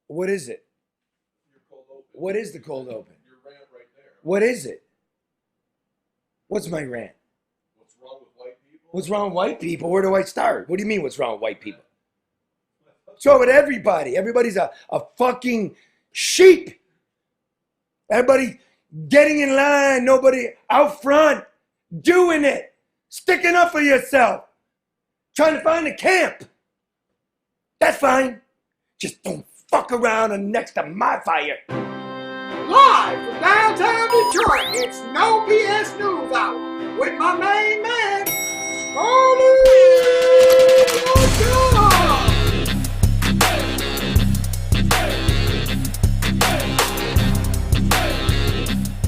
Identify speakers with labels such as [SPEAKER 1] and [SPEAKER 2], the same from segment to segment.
[SPEAKER 1] What is it?
[SPEAKER 2] Your cold open.
[SPEAKER 1] What is the cold open?
[SPEAKER 2] Your rant right there.
[SPEAKER 1] What is it? What's my rant?
[SPEAKER 2] What's wrong with white people?
[SPEAKER 1] What's wrong with white people? Where do I start? What do you mean what's wrong with white people? What's wrong with everybody? Everybody's a fucking sheep. Everybody getting in line. Nobody out front doing it. Sticking up for yourself. Trying to find a camp. That's fine. Just don't fuck around and next to my fire.
[SPEAKER 3] Live from downtown Detroit, it's No BS News Hour with my main man,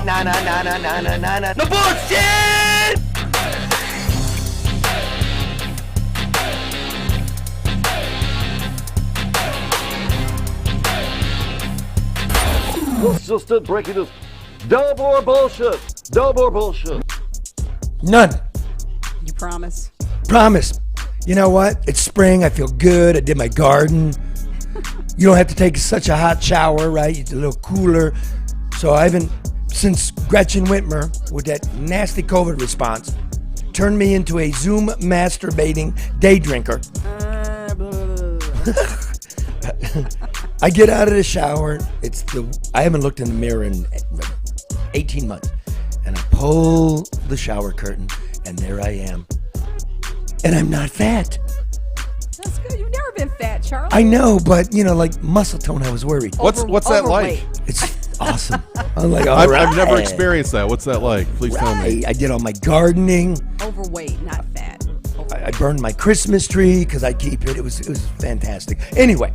[SPEAKER 1] Na. No bullshit!
[SPEAKER 4] It's just it, breaking news. No more bullshit. No more bullshit.
[SPEAKER 1] None.
[SPEAKER 5] You promise?
[SPEAKER 1] Promise. You know what? It's spring. I feel good. I did my garden. You don't have to take such a hot shower, right? It's a little cooler. So I haven't, since Gretchen Whitmer, with that nasty COVID response, turned me into a Zoom masturbating day drinker. I get out of the shower. I haven't looked in the mirror in 18 months. And I pull the shower curtain, and there I am. And I'm not fat.
[SPEAKER 5] That's good. You've never been fat, Charlie.
[SPEAKER 1] I know, but like muscle tone, I was worried.
[SPEAKER 6] What's that like?
[SPEAKER 1] It's awesome. I'm like,
[SPEAKER 6] I've never experienced that. What's that like? Please tell me.
[SPEAKER 1] I did all my gardening.
[SPEAKER 5] Overweight, not fat.
[SPEAKER 1] I burned my Christmas tree because I keep it. It was fantastic. Anyway,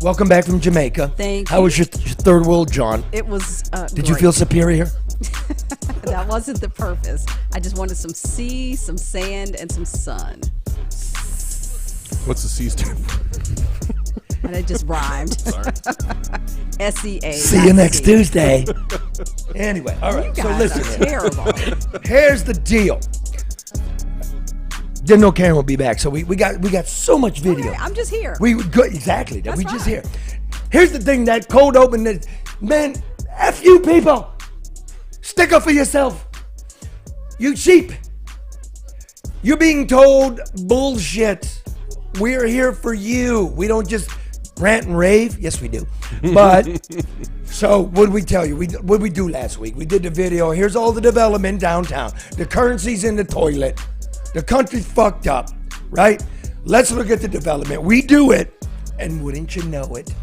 [SPEAKER 1] welcome back from Jamaica.
[SPEAKER 5] Thank you.
[SPEAKER 1] How was your third world, John?
[SPEAKER 5] It was
[SPEAKER 1] Did you feel superior?
[SPEAKER 5] That wasn't the purpose. I just wanted some sea, some sand, and some sun.
[SPEAKER 6] What's the sea stand for?
[SPEAKER 5] And it just rhymed.
[SPEAKER 6] Sorry.
[SPEAKER 5] SEA.
[SPEAKER 1] See you next Tuesday. Anyway, all right.
[SPEAKER 5] You
[SPEAKER 1] So
[SPEAKER 5] guys
[SPEAKER 1] listen
[SPEAKER 5] are
[SPEAKER 1] here.
[SPEAKER 5] terrible.
[SPEAKER 1] Here's the deal. Didn't know Karen would be back, so we got so much video.
[SPEAKER 5] Okay, I'm just here.
[SPEAKER 1] We would go exactly that.
[SPEAKER 5] That's
[SPEAKER 1] We just
[SPEAKER 5] fine.
[SPEAKER 1] here. Here's the thing: that cold open, man. F you people. Stick up for yourself. You sheep. You're being told bullshit. We're here for you. We don't just rant and rave. Yes, we do. But so what did we tell you? What did we do last week? We did the video. Here's all the development downtown. The currency's in the toilet. The country's fucked up, right? Let's look at the development. We do it, and wouldn't you know it,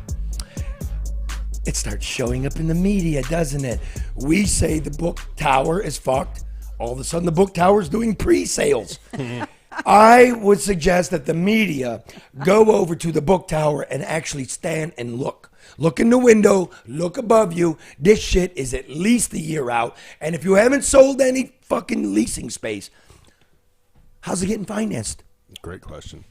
[SPEAKER 1] it starts showing up in the media, doesn't it? We say the book tower is fucked. All of a sudden, the book tower is doing pre-sales. I would suggest that the media go over to the book tower and actually stand and look. Look in the window, look above you. This shit is at least a year out. And if you haven't sold any fucking leasing space, how's it getting financed?
[SPEAKER 6] Great question.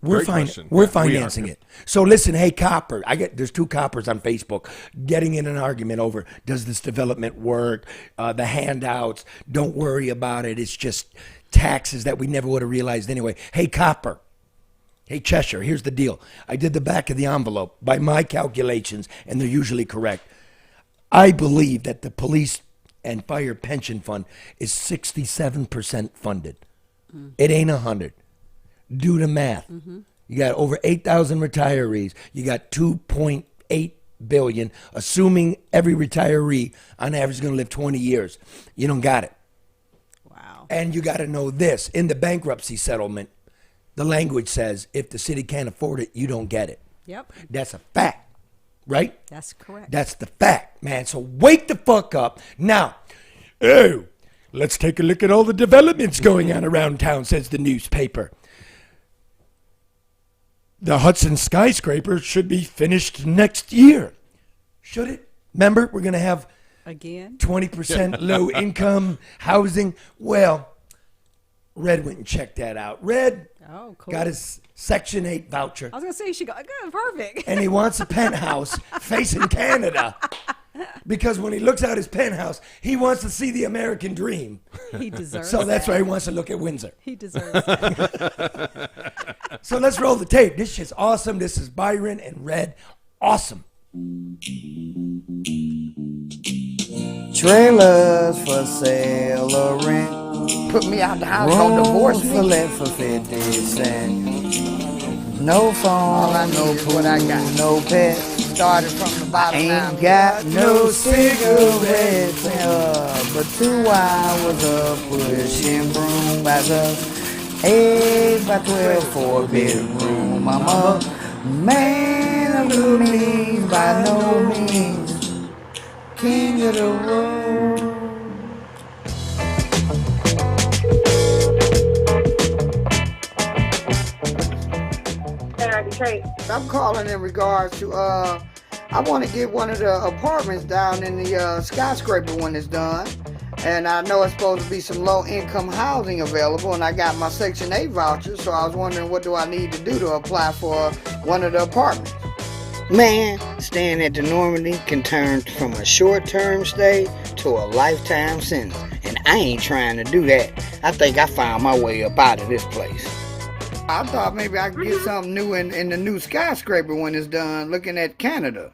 [SPEAKER 1] We're financing it. So listen, hey, copper. There's two coppers on Facebook getting in an argument over, does this development work? The handouts, don't worry about it. It's just taxes that we never would have realized anyway. Hey, copper. Hey, Cheshire, here's the deal. I did the back of the envelope by my calculations, and they're usually correct. I believe that the police and fire pension fund is 67% funded. It ain't 100. Do the math. You got over 8,000 retirees. You got 2.8 billion, assuming every retiree on average is going to live 20 years. You don't got it.
[SPEAKER 5] Wow.
[SPEAKER 1] And you got to know this. In the bankruptcy settlement, the language says if the city can't afford it, you don't get it.
[SPEAKER 5] Yep.
[SPEAKER 1] That's a fact, right?
[SPEAKER 5] That's correct.
[SPEAKER 1] That's the fact, man. So wake the fuck up. Now, oh, let's take a look at all the developments going on around town, says the newspaper. The Hudson skyscraper should be finished next year. Should it? Remember, we're going to have
[SPEAKER 5] Again?
[SPEAKER 1] 20% low income housing. Well, Red went and checked that out. Red got his Section 8 voucher.
[SPEAKER 5] I was going to say, you should go. Good, perfect.
[SPEAKER 1] And he wants a penthouse facing Canada. Because when he looks out his penthouse, he wants to see the American dream.
[SPEAKER 5] He deserves
[SPEAKER 1] So that's
[SPEAKER 5] that.
[SPEAKER 1] why he wants to look at Windsor.
[SPEAKER 5] He deserves that.
[SPEAKER 1] So let's roll the tape. This shit's awesome. This is Byron and Red. Awesome.
[SPEAKER 7] Trailers for sale or rent.
[SPEAKER 3] Put me out the house, gonna divorce
[SPEAKER 7] For
[SPEAKER 3] me.
[SPEAKER 7] let for 50 cents. No phone, no pool,
[SPEAKER 3] what I got.
[SPEAKER 7] no pet.
[SPEAKER 3] Started from the bottom.
[SPEAKER 7] Ain't got no cigarettes, but 2 hours of pushing broom as a 8 by 12 4-bedroom. I'm a man of the means, by no means king of the road. I'm calling in regards to I want to get one of the apartments down in the skyscraper when it's done, and I know it's supposed to be some low-income housing available, and I got my Section 8 voucher, so I was wondering what do I need to do to apply for one of the apartments. Man, staying at the Normandy can turn from a short-term stay to a lifetime sentence, and I ain't trying to do that. I think I found my way up out of this place. I thought maybe I could get something new in the new skyscraper when it's done, looking at Canada.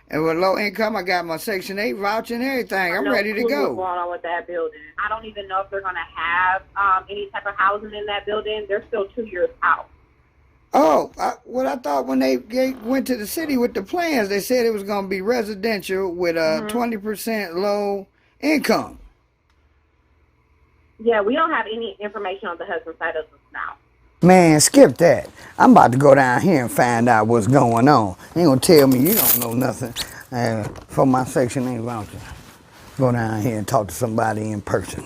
[SPEAKER 7] And with low income, I got my Section 8 voucher and everything. I'm ready to go.
[SPEAKER 8] What's going on with that building? I don't even know if they're going to have any type of housing in that building. They're still 2 years out.
[SPEAKER 7] Oh, I thought when they went to the city with the plans, they said it was going to be residential with a 20% low income.
[SPEAKER 8] Yeah, we don't have any information on the Hudson side of this now.
[SPEAKER 7] Man, skip that. I'm about to go down here and find out what's going on. You ain't gonna tell me you don't know nothing for my Section 8 voucher. Go down here and talk to somebody in person.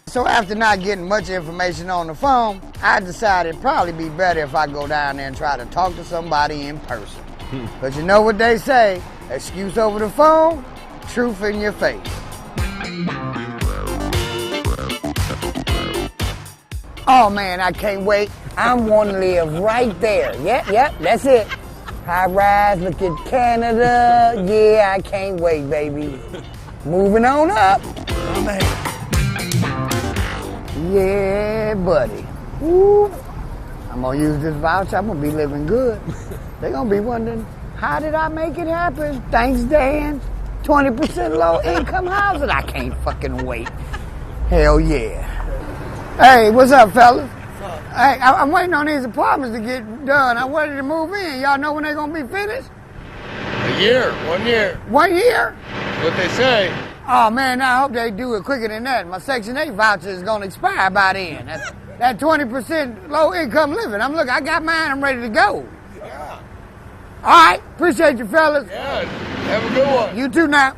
[SPEAKER 7] So after not getting much information on the phone, I decided it'd probably be better if I go down there and try to talk to somebody in person. But you know what they say, excuse over the phone, truth in your face. Oh man, I can't wait. I want to live right there. Yep, that's it. High rise, look at Canada. Yeah, I can't wait, baby. Moving on up. Oh, man. Yeah, buddy. Woo. I'm going to use this voucher. I'm going to be living good. They're going to be wondering, how did I make it happen? Thanks, Dan. 20% low income housing. I can't fucking wait. Hell yeah. Hey, what's up, fellas? Hey, I'm waiting on these apartments to get done. I'm ready to move in. Y'all know when they're going to be finished?
[SPEAKER 9] A year, 1 year.
[SPEAKER 7] 1 year?
[SPEAKER 9] What they say.
[SPEAKER 7] Oh, man, I hope they do it quicker than that. My Section 8 voucher is going to expire by then. That 20% low-income living. I got mine. I'm ready to go.
[SPEAKER 9] Yeah.
[SPEAKER 7] All right. Appreciate you, fellas.
[SPEAKER 9] Yeah. Have a good one.
[SPEAKER 7] You too now.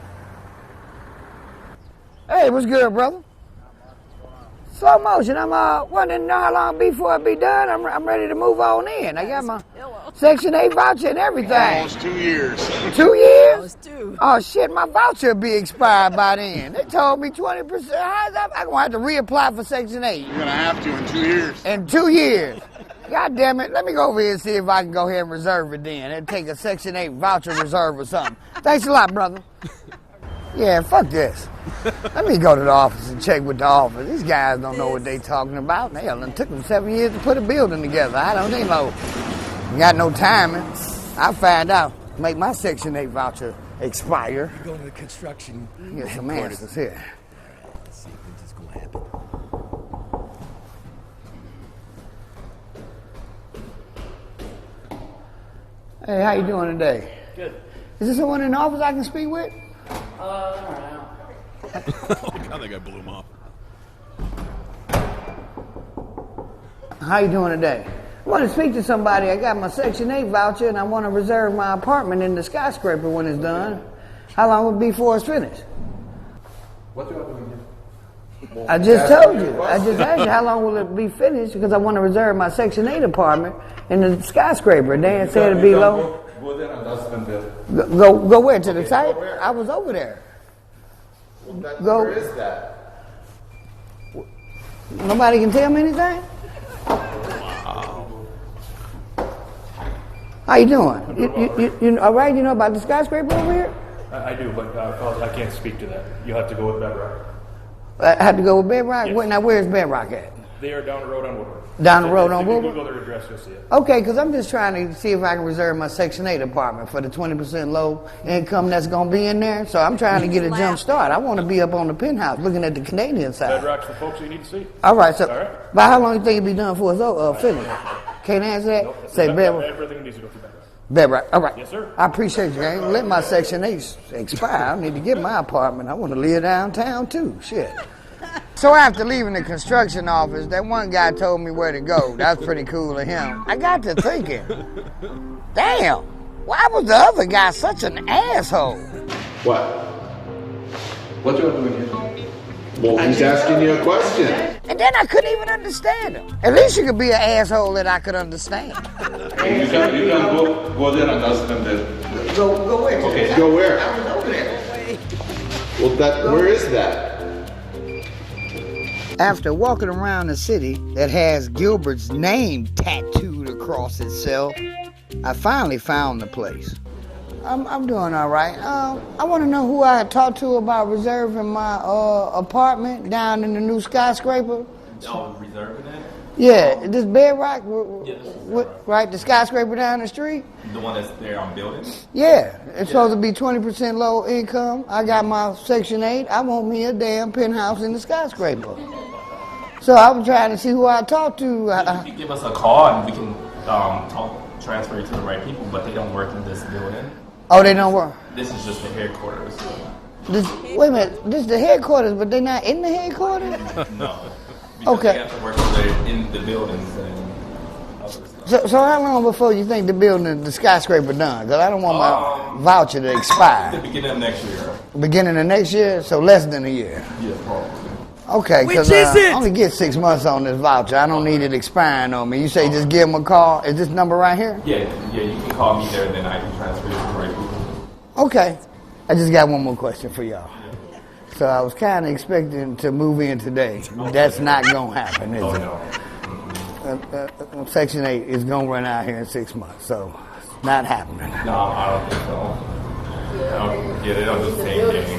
[SPEAKER 7] Hey, what's good, brother? Slow motion. I'm wanting to know how long before it be done. I'm ready to move on in. I got my Section 8 voucher and everything.
[SPEAKER 9] Almost 2 years.
[SPEAKER 7] 2 years?
[SPEAKER 5] Almost 2.
[SPEAKER 7] Oh shit, my voucher will be expired by then. They told me 20%. I'm gonna have to reapply for Section 8.
[SPEAKER 9] You're gonna have to in 2 years.
[SPEAKER 7] In 2 years. God damn it. Let me go over here and see if I can go ahead and reserve it then. And take a Section 8 voucher reserve or something. Thanks a lot, brother. Yeah, fuck this. Let me go to the office and check with the office. These guys don't know what they talking about. Hell, it took them 7 years to put a building together. I don't think no. Got no timing. I'll find out. Make my Section 8 voucher expire.
[SPEAKER 1] You go to the construction.
[SPEAKER 7] Get some answers here.
[SPEAKER 1] Let's see if this is going to happen.
[SPEAKER 7] Hey, how you doing today?
[SPEAKER 10] Good.
[SPEAKER 7] Is there someone in the office I can speak with?
[SPEAKER 6] Oh, God, that guy blew him off.
[SPEAKER 7] How you doing today? I want to speak to somebody. I got my Section 8 voucher and I want to reserve my apartment in the skyscraper when it's done. How long will it be before it's finished?
[SPEAKER 2] What do I do again?
[SPEAKER 7] I just told you. I just asked you how long will it be finished because I want to reserve my Section 8 apartment in the skyscraper. Dan said it'd be low.
[SPEAKER 2] Go there and ask them there.
[SPEAKER 7] Go where? To the site? I was over there.
[SPEAKER 2] Where is that?
[SPEAKER 7] Nobody can tell me anything? How you doing? You all right? You know about the skyscraper over here?
[SPEAKER 10] I do, but I can't speak to that. You'll have to go with Bedrock.
[SPEAKER 7] I have to go with Bedrock?
[SPEAKER 10] Yes.
[SPEAKER 7] Now, where's Bedrock at?
[SPEAKER 10] They are down the road on Woodward.
[SPEAKER 7] Down the road on
[SPEAKER 10] If you
[SPEAKER 7] Woodward?
[SPEAKER 10] Google their address, you'll see it.
[SPEAKER 7] Okay, because I'm just trying to see if I can reserve my Section 8 apartment for the 20% low income that's going to be in there. So I'm trying to get a jump start. I want to be up on the penthouse looking at the Canadian side.
[SPEAKER 10] Bedrock's the folks you need to see.
[SPEAKER 7] All right, so
[SPEAKER 10] All right.
[SPEAKER 7] by how long do you think it'll be done for us, Philly? Can't answer that?
[SPEAKER 10] Nope,
[SPEAKER 7] Say Bedrock.
[SPEAKER 10] everything needs to go through Bedrock.
[SPEAKER 7] Bedrock. All right.
[SPEAKER 10] Yes, sir.
[SPEAKER 7] I appreciate you. I ain't let my Section 8 expire. I need to get my apartment. I want to live downtown too. Shit. So after leaving the construction office, that one guy told me where to go. That was pretty cool of him. I got to thinking, damn, why was the other guy such an asshole?
[SPEAKER 2] What? What you doing here?
[SPEAKER 9] Well, he's asking you a question.
[SPEAKER 7] And then I couldn't even understand him. At least you could be an asshole that I could understand.
[SPEAKER 9] You can go there and ask them that.
[SPEAKER 7] Go where?
[SPEAKER 9] Okay, go where?
[SPEAKER 7] I was over there.
[SPEAKER 9] Well, where is that?
[SPEAKER 7] After walking around a city that has Gilbert's name tattooed across itself, I finally found the place. I'm doing all right. I want to know who I talked to about reserving my apartment down in the new skyscraper.
[SPEAKER 11] Oh, reserving it?
[SPEAKER 7] Yeah, this Bedrock,
[SPEAKER 11] Yeah,
[SPEAKER 7] right? The skyscraper down the street.
[SPEAKER 11] the one that's there on building?
[SPEAKER 7] Yeah, it's supposed to be 20% low income. I got my Section 8. I want me a damn penthouse in the skyscraper. So I was trying to see who I talked to.
[SPEAKER 11] You can give us a call and we can transfer you to the right people, but they don't work in this building.
[SPEAKER 7] Oh, they don't work?
[SPEAKER 11] This is just the headquarters.
[SPEAKER 7] Wait a minute, this is the headquarters, but they're not in the headquarters?
[SPEAKER 11] No. Because
[SPEAKER 7] Okay.
[SPEAKER 11] they have to work in the buildings and other stuff.
[SPEAKER 7] So how long before you think the building, the skyscraper done? Because I don't want my voucher to expire.
[SPEAKER 11] The beginning of next year.
[SPEAKER 7] Beginning of next year, so less than a year.
[SPEAKER 11] Yeah, probably.
[SPEAKER 7] Okay, because
[SPEAKER 1] Which is
[SPEAKER 7] I
[SPEAKER 1] it?
[SPEAKER 7] only get 6 months on this voucher. I don't need it expiring on me. You say just give them a call. Is this number right here?
[SPEAKER 11] Yeah, you can call me there and then I can transfer you to the right people.
[SPEAKER 7] Okay. I just got one more question for y'all. So I was kind of expecting to move in today. That's not going to happen, is
[SPEAKER 11] Oh,
[SPEAKER 7] it?
[SPEAKER 11] no.
[SPEAKER 7] Section 8 is going to run out here in 6 months, so it's not happening.
[SPEAKER 11] No, I don't think so. Yeah, they don't do the same thing.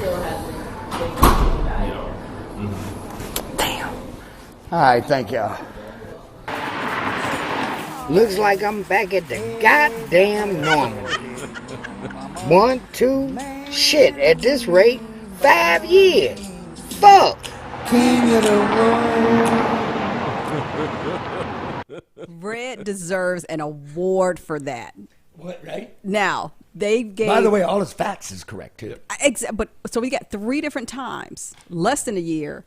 [SPEAKER 7] Damn. All right, thank y'all. Looks like I'm back at the goddamn normal. 1, 2, shit, at this rate, 5 years. Fuck. King of the road.
[SPEAKER 5] Red deserves an award for that.
[SPEAKER 1] What, right?
[SPEAKER 5] Now, they gave...
[SPEAKER 1] By the way, all his facts is correct, too.
[SPEAKER 5] But so we got 3 different times, less than a year,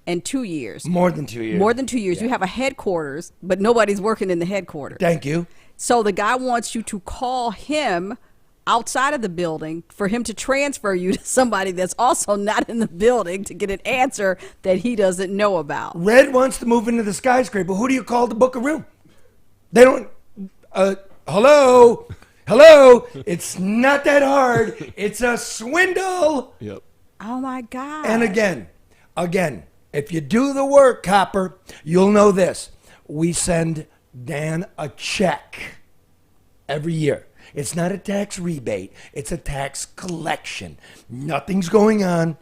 [SPEAKER 5] and 2 years.
[SPEAKER 1] More than 2 years.
[SPEAKER 5] More than 2 years. You have a headquarters, but nobody's working in the headquarters.
[SPEAKER 1] Thank you.
[SPEAKER 5] So the guy wants you to call him outside of the building for him to transfer you to somebody that's also not in the building to get an answer that he doesn't know about.
[SPEAKER 1] Red wants to move into the skyscraper. Who do you call to book a room? They don't... hello? Hello? It's not that hard. It's a swindle.
[SPEAKER 10] Yep.
[SPEAKER 5] Oh, my God.
[SPEAKER 1] And again, if you do the work, Copper, you'll know this. We send Dan a check every year. It's not a tax rebate. It's a tax collection. Nothing's going on.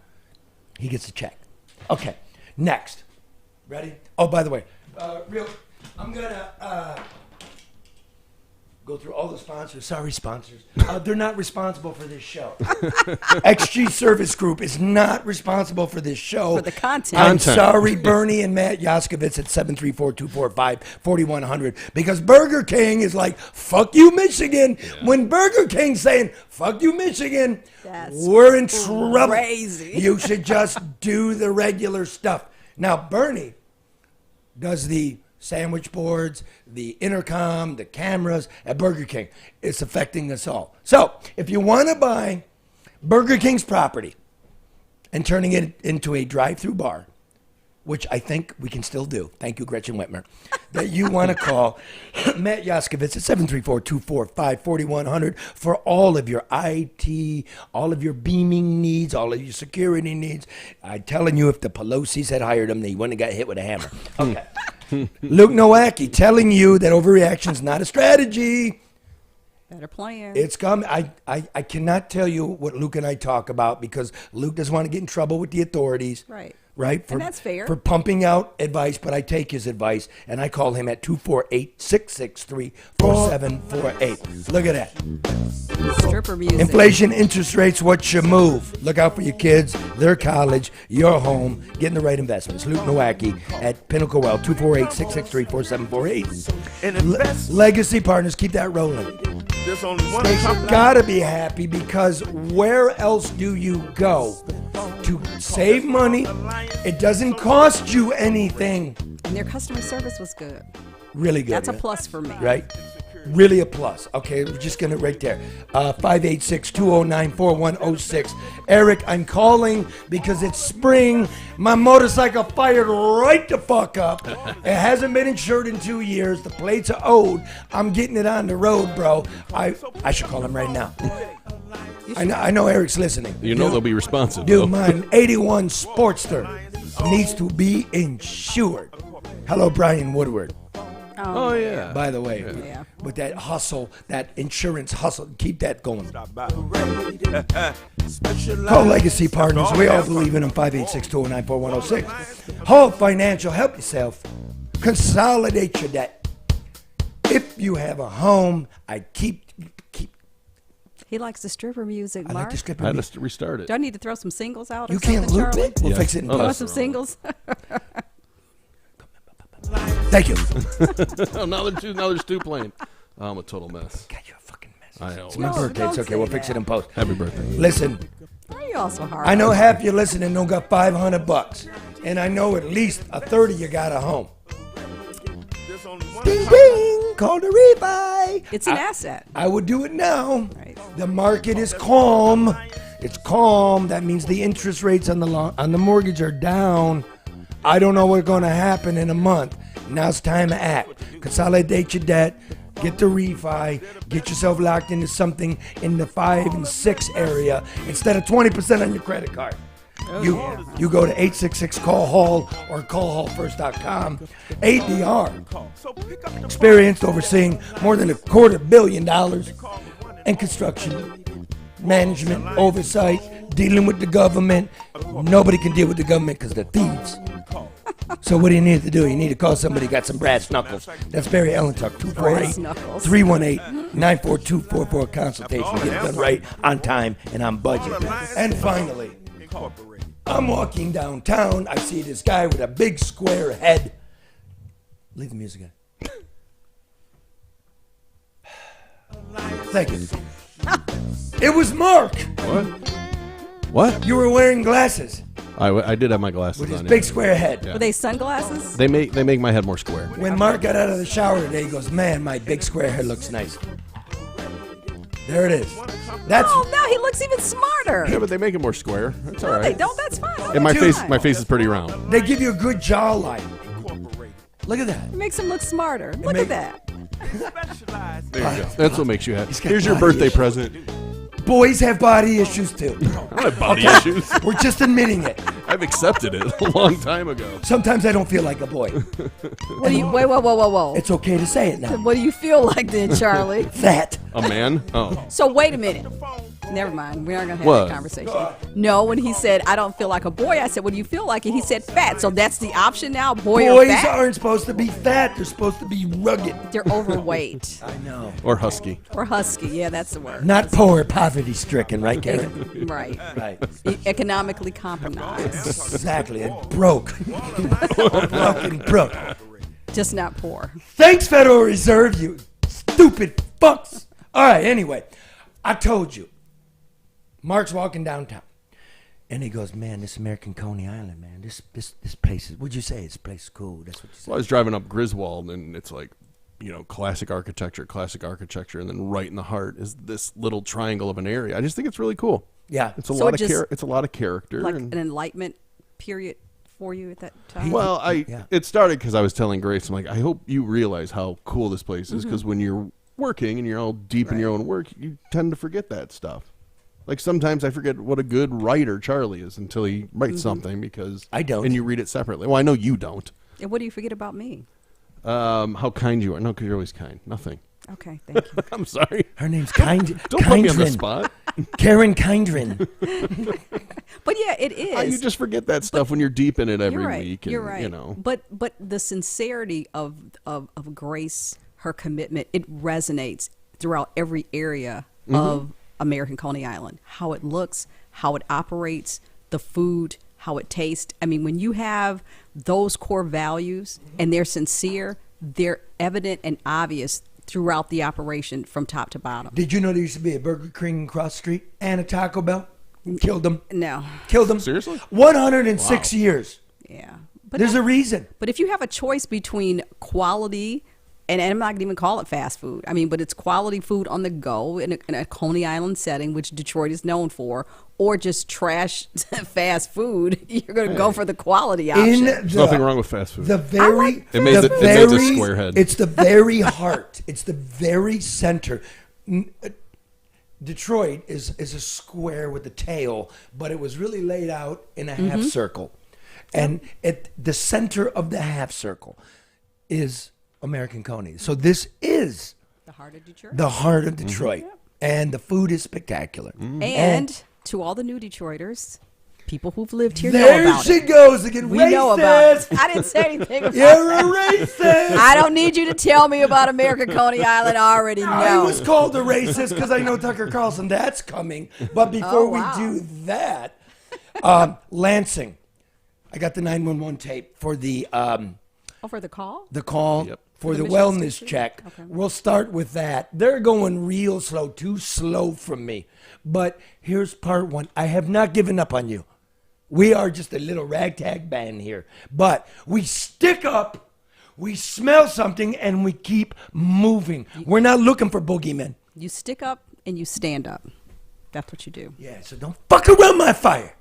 [SPEAKER 1] He gets a check. Okay, next. Ready? Oh, by the way, I'm going to go through all the sponsors. Sorry, sponsors. They're not responsible for this show. XG Service Group is not responsible for this show.
[SPEAKER 5] For the content.
[SPEAKER 1] I'm sorry, Bernie and Matt Yaskovitz at 734-245-4100, because Burger King is like, fuck you, Michigan. Yeah. When Burger King's saying, fuck you, Michigan, we're in trouble.
[SPEAKER 5] Crazy.
[SPEAKER 1] You should just do the regular stuff. Now, Bernie does the sandwich boards, the intercom, the cameras at Burger King. It's affecting us all. So if you want to buy Burger King's property and turning it into a drive-through bar, which I think we can still do. Thank you, Gretchen Whitmer. That you want to call Matt Yaskovitz at 734-245-4100 for all of your IT, all of your beaming needs, all of your security needs. I'm telling you, if the Pelosi's had hired him, they wouldn't have got hit with a hammer. Okay. Luke Nowacki telling you that overreaction is not a strategy.
[SPEAKER 5] Better plan.
[SPEAKER 1] It's coming. I cannot tell you what Luke and I talk about because Luke doesn't want to get in trouble with the authorities.
[SPEAKER 5] Right.
[SPEAKER 1] right?
[SPEAKER 5] And that's fair.
[SPEAKER 1] For pumping out advice, but I take his advice, and I call him at 248-663-4748. Look at that.
[SPEAKER 5] Stripper music.
[SPEAKER 1] Inflation, interest rates, what you move. Look out for your kids, their college, your home, getting the right investments. Luke Nowacki at Pinnacle Well, 248-663-4748. Legacy Partners, keep that rolling.
[SPEAKER 12] There's only one
[SPEAKER 1] They gotta be happy, because where else do you go to save money? It doesn't cost you anything.
[SPEAKER 5] And their customer service was good.
[SPEAKER 1] Really good.
[SPEAKER 5] That's a
[SPEAKER 1] right?
[SPEAKER 5] plus for me.
[SPEAKER 1] Right? Really a plus. Okay, we're just gonna right there. 586-209-4106. Eric, I'm calling because it's spring. My motorcycle fired right the fuck up. It hasn't been insured in 2 years. The plates are owed. I'm getting it on the road, bro. I should call him right now. I know Eric's listening.
[SPEAKER 13] You know they'll be responsive.
[SPEAKER 1] Dude, mine 81 Sportster needs to be insured. Hello, Brian Woodward.
[SPEAKER 13] Oh, yeah.
[SPEAKER 1] By the way,
[SPEAKER 5] Yeah.
[SPEAKER 1] with that hustle, that insurance hustle, keep that going. Call Legacy Partners. We all believe in them. 586-209-4106. Hope Financial. Help yourself. Consolidate your debt. If you have a home, I keep.
[SPEAKER 5] He likes the stripper music,
[SPEAKER 1] I
[SPEAKER 5] Mark.
[SPEAKER 1] like the stripper
[SPEAKER 13] I had
[SPEAKER 1] music.
[SPEAKER 13] to restart it.
[SPEAKER 5] Do I need to throw some singles out or
[SPEAKER 1] You can't
[SPEAKER 5] something,
[SPEAKER 1] loop
[SPEAKER 5] Charlie?
[SPEAKER 1] it? We'll
[SPEAKER 13] Yeah.
[SPEAKER 1] fix it in
[SPEAKER 13] Oh,
[SPEAKER 5] You want
[SPEAKER 1] post.
[SPEAKER 5] some singles?
[SPEAKER 1] Thank you.
[SPEAKER 13] Oh, now there's two playing. Oh, I'm a total mess.
[SPEAKER 1] God, you're a fucking mess.
[SPEAKER 13] I know.
[SPEAKER 1] It's my
[SPEAKER 5] No,
[SPEAKER 1] birthday. It's
[SPEAKER 5] don't
[SPEAKER 1] okay.
[SPEAKER 5] say
[SPEAKER 1] We'll fix it in post.
[SPEAKER 13] Happy birthday.
[SPEAKER 1] Listen,
[SPEAKER 5] Why are you all so hard?
[SPEAKER 1] I know half you listening don't got $500, and I know at least a third of you got a home. Ding ding, call the refi.
[SPEAKER 5] It's an asset.
[SPEAKER 1] I would do it now.
[SPEAKER 5] Right.
[SPEAKER 1] The market is calm. It's calm. That means the interest rates on the mortgage are down. I don't know what's going to happen in a month. Now it's time to act. Consolidate your debt. Get the refi. Get yourself locked into something in the 5 and 6 area instead of 20% on your credit card. You go to 866-CALL-HALL or callhallfirst.com. ADR. Experienced overseeing more than $250 million in construction, management, oversight, dealing with the government. Nobody can deal with the government because they're thieves. So what do you need to do? You need to call somebody who got some brass knuckles. That's Barry Ellentuck, 248-318-94244 consultation. Get it done right, on time, and on budget. And finally, I'm walking downtown. I see this guy with a big square head. Leave the music on. Thank you. It was Mark.
[SPEAKER 13] What?
[SPEAKER 1] You were wearing glasses
[SPEAKER 13] I did have my glasses
[SPEAKER 1] with his
[SPEAKER 13] on.
[SPEAKER 1] big square head.
[SPEAKER 13] Yeah.
[SPEAKER 5] Were they sunglasses?
[SPEAKER 13] They make my head more square.
[SPEAKER 1] When Mark got out of the shower today, he goes, "Man, my big square head looks nice." There it is. That's
[SPEAKER 5] Oh, now he looks even smarter.
[SPEAKER 13] Yeah, but they make it more square. That's all
[SPEAKER 5] No, they
[SPEAKER 13] right.
[SPEAKER 5] don't. That's fine.
[SPEAKER 13] And my
[SPEAKER 1] Dude.
[SPEAKER 13] face is pretty round.
[SPEAKER 1] they give you a good jawline. Look at that.
[SPEAKER 5] It makes him look smarter. Look
[SPEAKER 1] make-
[SPEAKER 5] at that.
[SPEAKER 13] There you go. That's what makes you happy.
[SPEAKER 1] got
[SPEAKER 13] Here's your
[SPEAKER 1] body
[SPEAKER 13] birthday
[SPEAKER 1] issues.
[SPEAKER 13] present.
[SPEAKER 1] Boys have body issues too.
[SPEAKER 13] I don't have body issues.
[SPEAKER 1] We're just admitting it.
[SPEAKER 13] I've accepted it a long time ago.
[SPEAKER 1] Sometimes I don't feel like a boy.
[SPEAKER 5] What do you? Wait, whoa.
[SPEAKER 1] It's okay to say it now.
[SPEAKER 5] What do you feel like then, Charlie?
[SPEAKER 1] Fat.
[SPEAKER 13] A man? Oh.
[SPEAKER 5] So wait a minute. Never mind. We aren't gonna have
[SPEAKER 13] What?
[SPEAKER 5] that conversation. No, when he said I don't feel like a boy, I said, "What do you feel like?" And he said fat. So that's the option now. Boy or
[SPEAKER 1] Boys
[SPEAKER 5] fat?
[SPEAKER 1] aren't supposed to be fat. They're supposed to be rugged.
[SPEAKER 5] They're overweight
[SPEAKER 1] I know.
[SPEAKER 13] Or husky.
[SPEAKER 5] or husky. Yeah, that's the word.
[SPEAKER 1] Not poor, poverty stricken, right, Karen?
[SPEAKER 5] Right.
[SPEAKER 1] Right.
[SPEAKER 5] Economically compromised.
[SPEAKER 1] Exactly. And broke. broke.
[SPEAKER 5] Just not poor.
[SPEAKER 1] Thanks, Federal Reserve, you stupid fucks. All right, anyway, I told you. Mark's walking downtown, and he goes, "Man, this American Coney Island, man, this place is, what'd you say? This place is cool." That's what you said.
[SPEAKER 13] Well, I was driving up Griswold, and it's like, classic architecture, and then right in the heart is this little triangle of an area. I just think it's really cool.
[SPEAKER 1] Yeah.
[SPEAKER 13] It's a
[SPEAKER 5] So
[SPEAKER 13] lot
[SPEAKER 5] it
[SPEAKER 13] of
[SPEAKER 5] just-
[SPEAKER 13] it's a lot of character.
[SPEAKER 5] Like
[SPEAKER 13] and,
[SPEAKER 5] an enlightenment period for you at that time.
[SPEAKER 13] well,
[SPEAKER 1] Yeah.
[SPEAKER 13] it started because I was telling Grace, I'm like, I hope you realize how cool this place is, because when you're working and you're all deep in your own work, you tend to forget that stuff. Like sometimes I forget what a good writer Charlie is until he writes something, because
[SPEAKER 1] I don't.
[SPEAKER 13] and you read it separately. Well, I know you don't.
[SPEAKER 5] And what do you forget about me?
[SPEAKER 13] How kind you are. No, because you're always kind. Nothing.
[SPEAKER 5] Okay, thank you.
[SPEAKER 13] I'm sorry.
[SPEAKER 1] Her name's Kind.
[SPEAKER 13] Don't put me on the spot.
[SPEAKER 1] Karen Kindren.
[SPEAKER 5] But yeah, it is.
[SPEAKER 13] You just forget that stuff when you're deep in it every
[SPEAKER 5] You're right.
[SPEAKER 13] week. And,
[SPEAKER 5] You're right.
[SPEAKER 13] You know.
[SPEAKER 5] But the sincerity of Grace, her commitment, it resonates throughout every area of American Coney Island. How it looks, how it operates, the food, how it tastes. I mean, when you have those core values and they're sincere, they're evident and obvious throughout the operation from top to bottom.
[SPEAKER 1] Did you know there used to be a Burger King across the street and a Taco Bell? Killed them.
[SPEAKER 5] No.
[SPEAKER 1] Killed them.
[SPEAKER 13] Seriously?
[SPEAKER 1] 106 years.
[SPEAKER 5] Yeah.
[SPEAKER 1] There's a reason.
[SPEAKER 5] But if you have a choice between quality, and I'm not going to even call it fast food, I mean, but it's quality food on the go in a Coney Island setting, which Detroit is known for, or just trash fast food, you're going to go for the quality option.
[SPEAKER 13] There's nothing wrong with fast food.
[SPEAKER 1] The very,
[SPEAKER 13] it made a square head.
[SPEAKER 1] It's the very heart. It's the very center. Detroit is a square with a tail, but it was really laid out in a half circle. And at the center of the half circle is American Coney. So this is
[SPEAKER 5] the heart of Detroit.
[SPEAKER 1] The heart of Detroit. And the food is spectacular.
[SPEAKER 5] And to all the new Detroiters, people who've lived here
[SPEAKER 1] there
[SPEAKER 5] know about
[SPEAKER 1] she
[SPEAKER 5] it.
[SPEAKER 1] goes again.
[SPEAKER 5] We
[SPEAKER 1] racist.
[SPEAKER 5] know about it. I didn't say anything about
[SPEAKER 1] You're
[SPEAKER 5] it.
[SPEAKER 1] a racist.
[SPEAKER 5] I don't need you to tell me about American Coney Island. I already
[SPEAKER 1] I
[SPEAKER 5] know.
[SPEAKER 1] was called a racist because I know Tucker Carlson. That's coming. But before we do that, Lansing. I got the 911 tape for the
[SPEAKER 5] for the call?
[SPEAKER 1] The call for the
[SPEAKER 5] mission
[SPEAKER 1] wellness
[SPEAKER 5] station?
[SPEAKER 1] check.
[SPEAKER 5] Okay.
[SPEAKER 1] We'll start with that. They're going real slow, too slow for me. But here's part one. I have not given up on you. We are just a little ragtag band here. But we stick up, we smell something, and we keep moving. We're not looking for boogeymen.
[SPEAKER 5] You stick up and you stand up. That's what you do.
[SPEAKER 1] Yeah, so don't fuck around my fire.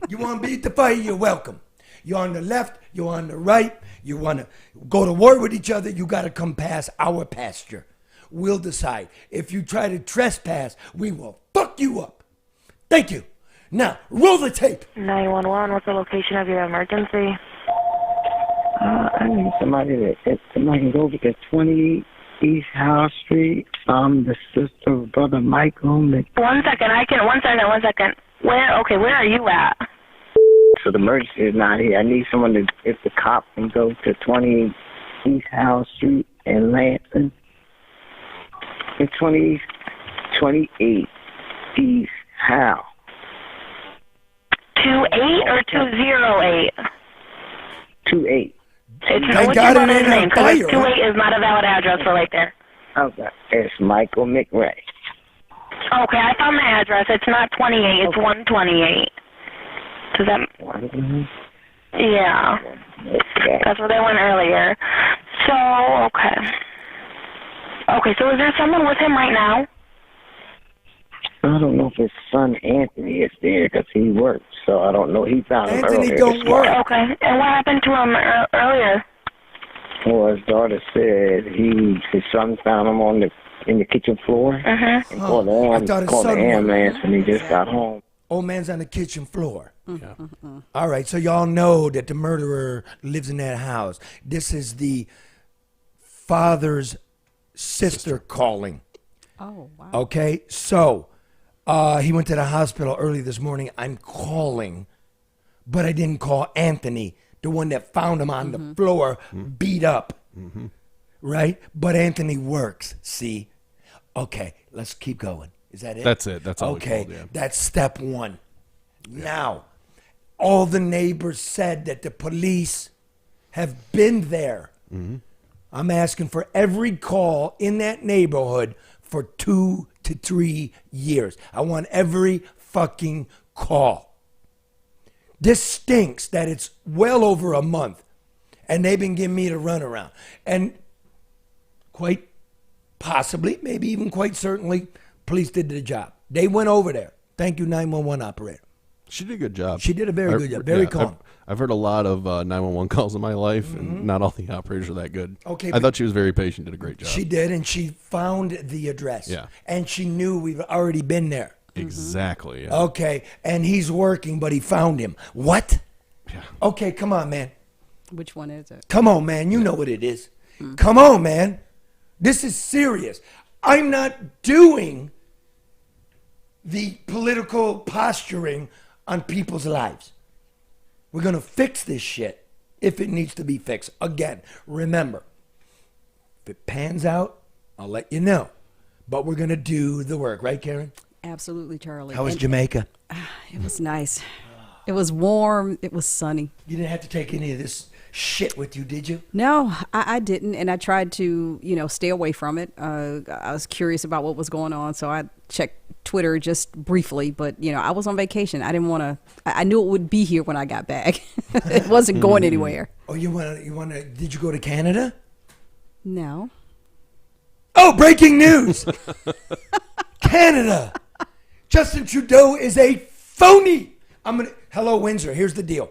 [SPEAKER 1] You want to beat the fire, you're welcome. You're on the left, you're on the right. You want to go to war with each other, you got to come past our pasture. We'll decide. If you try to trespass, we will fuck you up. Thank you. Now, roll the tape.
[SPEAKER 12] 911, what's the location of your emergency?
[SPEAKER 14] I need somebody that somebody can go over to 20 East House Street. The sister of Brother Michael.
[SPEAKER 12] 1 second, one second. Where are you at?
[SPEAKER 14] So the emergency is not here. I need someone to, if the cop can go to 20 East House Street in Lansing. It's 28 East Howe.
[SPEAKER 12] 28 or 208?
[SPEAKER 14] 28.
[SPEAKER 12] What's your brother's name? Because 28 is not a valid address for right there.
[SPEAKER 14] Okay. It's Michael McRae.
[SPEAKER 12] Okay, I found the address. It's not 28. It's 128. Does that? Yeah. That's where they went earlier. So, okay. Okay, so is there someone with him right now?
[SPEAKER 14] I don't know if his son Anthony is there because he works, so I don't know. He found him earlier.
[SPEAKER 1] Anthony don't work.
[SPEAKER 12] Okay, and what happened to him earlier?
[SPEAKER 14] Well, his daughter said his son found him in the kitchen floor and called the ambulance when he just got home.
[SPEAKER 1] Old man's on the kitchen floor. All right, so y'all know that the murderer lives in that house. This is the father's sister calling.
[SPEAKER 5] Oh, wow.
[SPEAKER 1] Okay, so he went to the hospital early this morning. I'm calling, but I didn't call Anthony, the one that found him on the floor, beat up. Right? But Anthony works, see? Okay, let's keep going. Is that it?
[SPEAKER 13] That's it. That's all we
[SPEAKER 1] Okay,
[SPEAKER 13] called, yeah.
[SPEAKER 1] that's step one. Now, all the neighbors said that the police have been there. I'm asking for every call in that neighborhood for 2 to 3 years. I want every fucking call. This stinks that it's well over a month and they've been giving me the runaround. And quite possibly, maybe even quite certainly, police did the job. They went over there. Thank you, 911 operator.
[SPEAKER 13] She did a good job.
[SPEAKER 1] She did a very good job. Very calm.
[SPEAKER 13] I've heard a lot of 911 calls in my life, and not all the operators are that good.
[SPEAKER 1] Okay,
[SPEAKER 13] I thought she was very patient, did a great job.
[SPEAKER 1] She did, and she found the address.
[SPEAKER 13] Yeah.
[SPEAKER 1] And she knew we've already been there.
[SPEAKER 13] Exactly. Yeah.
[SPEAKER 1] Okay, and he's working, but he found him. What?
[SPEAKER 13] Yeah.
[SPEAKER 1] Okay, come on, man.
[SPEAKER 5] Which one is it?
[SPEAKER 1] Come on, man. You know what it is. Come on, man. This is serious. I'm not doing the political posturing on people's lives. We're going to fix this shit if it needs to be fixed. Again, remember, if it pans out, I'll let you know. But we're going to do the work. Right, Karen?
[SPEAKER 5] Absolutely, Charlie.
[SPEAKER 1] How was Jamaica?
[SPEAKER 5] It was nice. It was warm. It was sunny.
[SPEAKER 1] You didn't have to take any of this shit with you, did you?
[SPEAKER 5] No, I didn't. And I tried to, stay away from it. I was curious about what was going on. So I checked Twitter just briefly. But, I was on vacation. I didn't want to. I knew it would be here when I got back. It wasn't going anywhere.
[SPEAKER 1] Oh, you want to, did you go to Canada?
[SPEAKER 5] No.
[SPEAKER 1] Oh, breaking news. Canada. Justin Trudeau is a phony. Hello, Windsor. Here's the deal.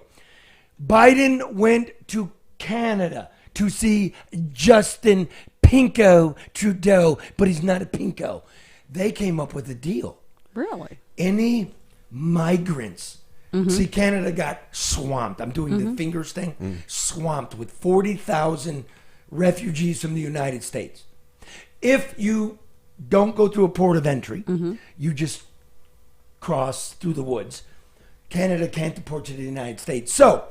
[SPEAKER 1] Biden went to Canada to see Justin Pinko Trudeau, but he's not a Pinko. They came up with a deal.
[SPEAKER 5] Really?
[SPEAKER 1] Any migrants. See, Canada got swamped. I'm doing the fingers thing. Swamped with 40,000 refugees from the United States. If you don't go through a port of entry, you just cross through the woods. Canada can't deport you to the United States. So,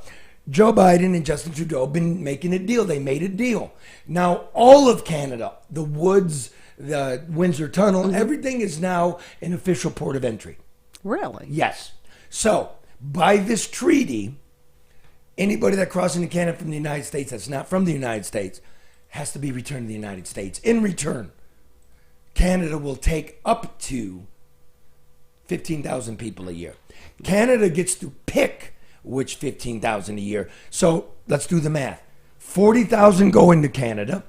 [SPEAKER 1] Joe Biden and Justin Trudeau have been making a deal. They made a deal. Now, all of Canada, the woods, the Windsor Tunnel, everything is now an official port of entry.
[SPEAKER 5] Really?
[SPEAKER 1] Yes. So, by this treaty, anybody that crosses into Canada from the United States that's not from the United States has to be returned to the United States. In return, Canada will take up to 15,000 people a year. Canada gets to pick which 15,000 a year. So let's do the math. 40,000 go into Canada.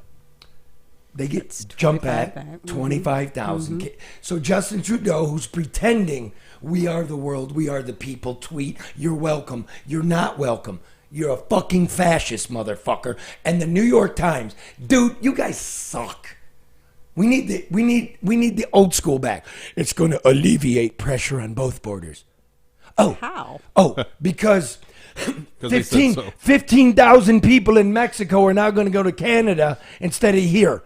[SPEAKER 1] They get jump at 25,000. So Justin Trudeau, who's pretending we are the world, we are the people, tweet, you're welcome, you're not welcome. You're a fucking fascist, motherfucker. And the New York Times, dude, you guys suck. We need the old school back. It's going to alleviate pressure on both borders. Oh,
[SPEAKER 5] how?
[SPEAKER 1] Oh, because 15,000 people in Mexico are now going to go to Canada instead of here.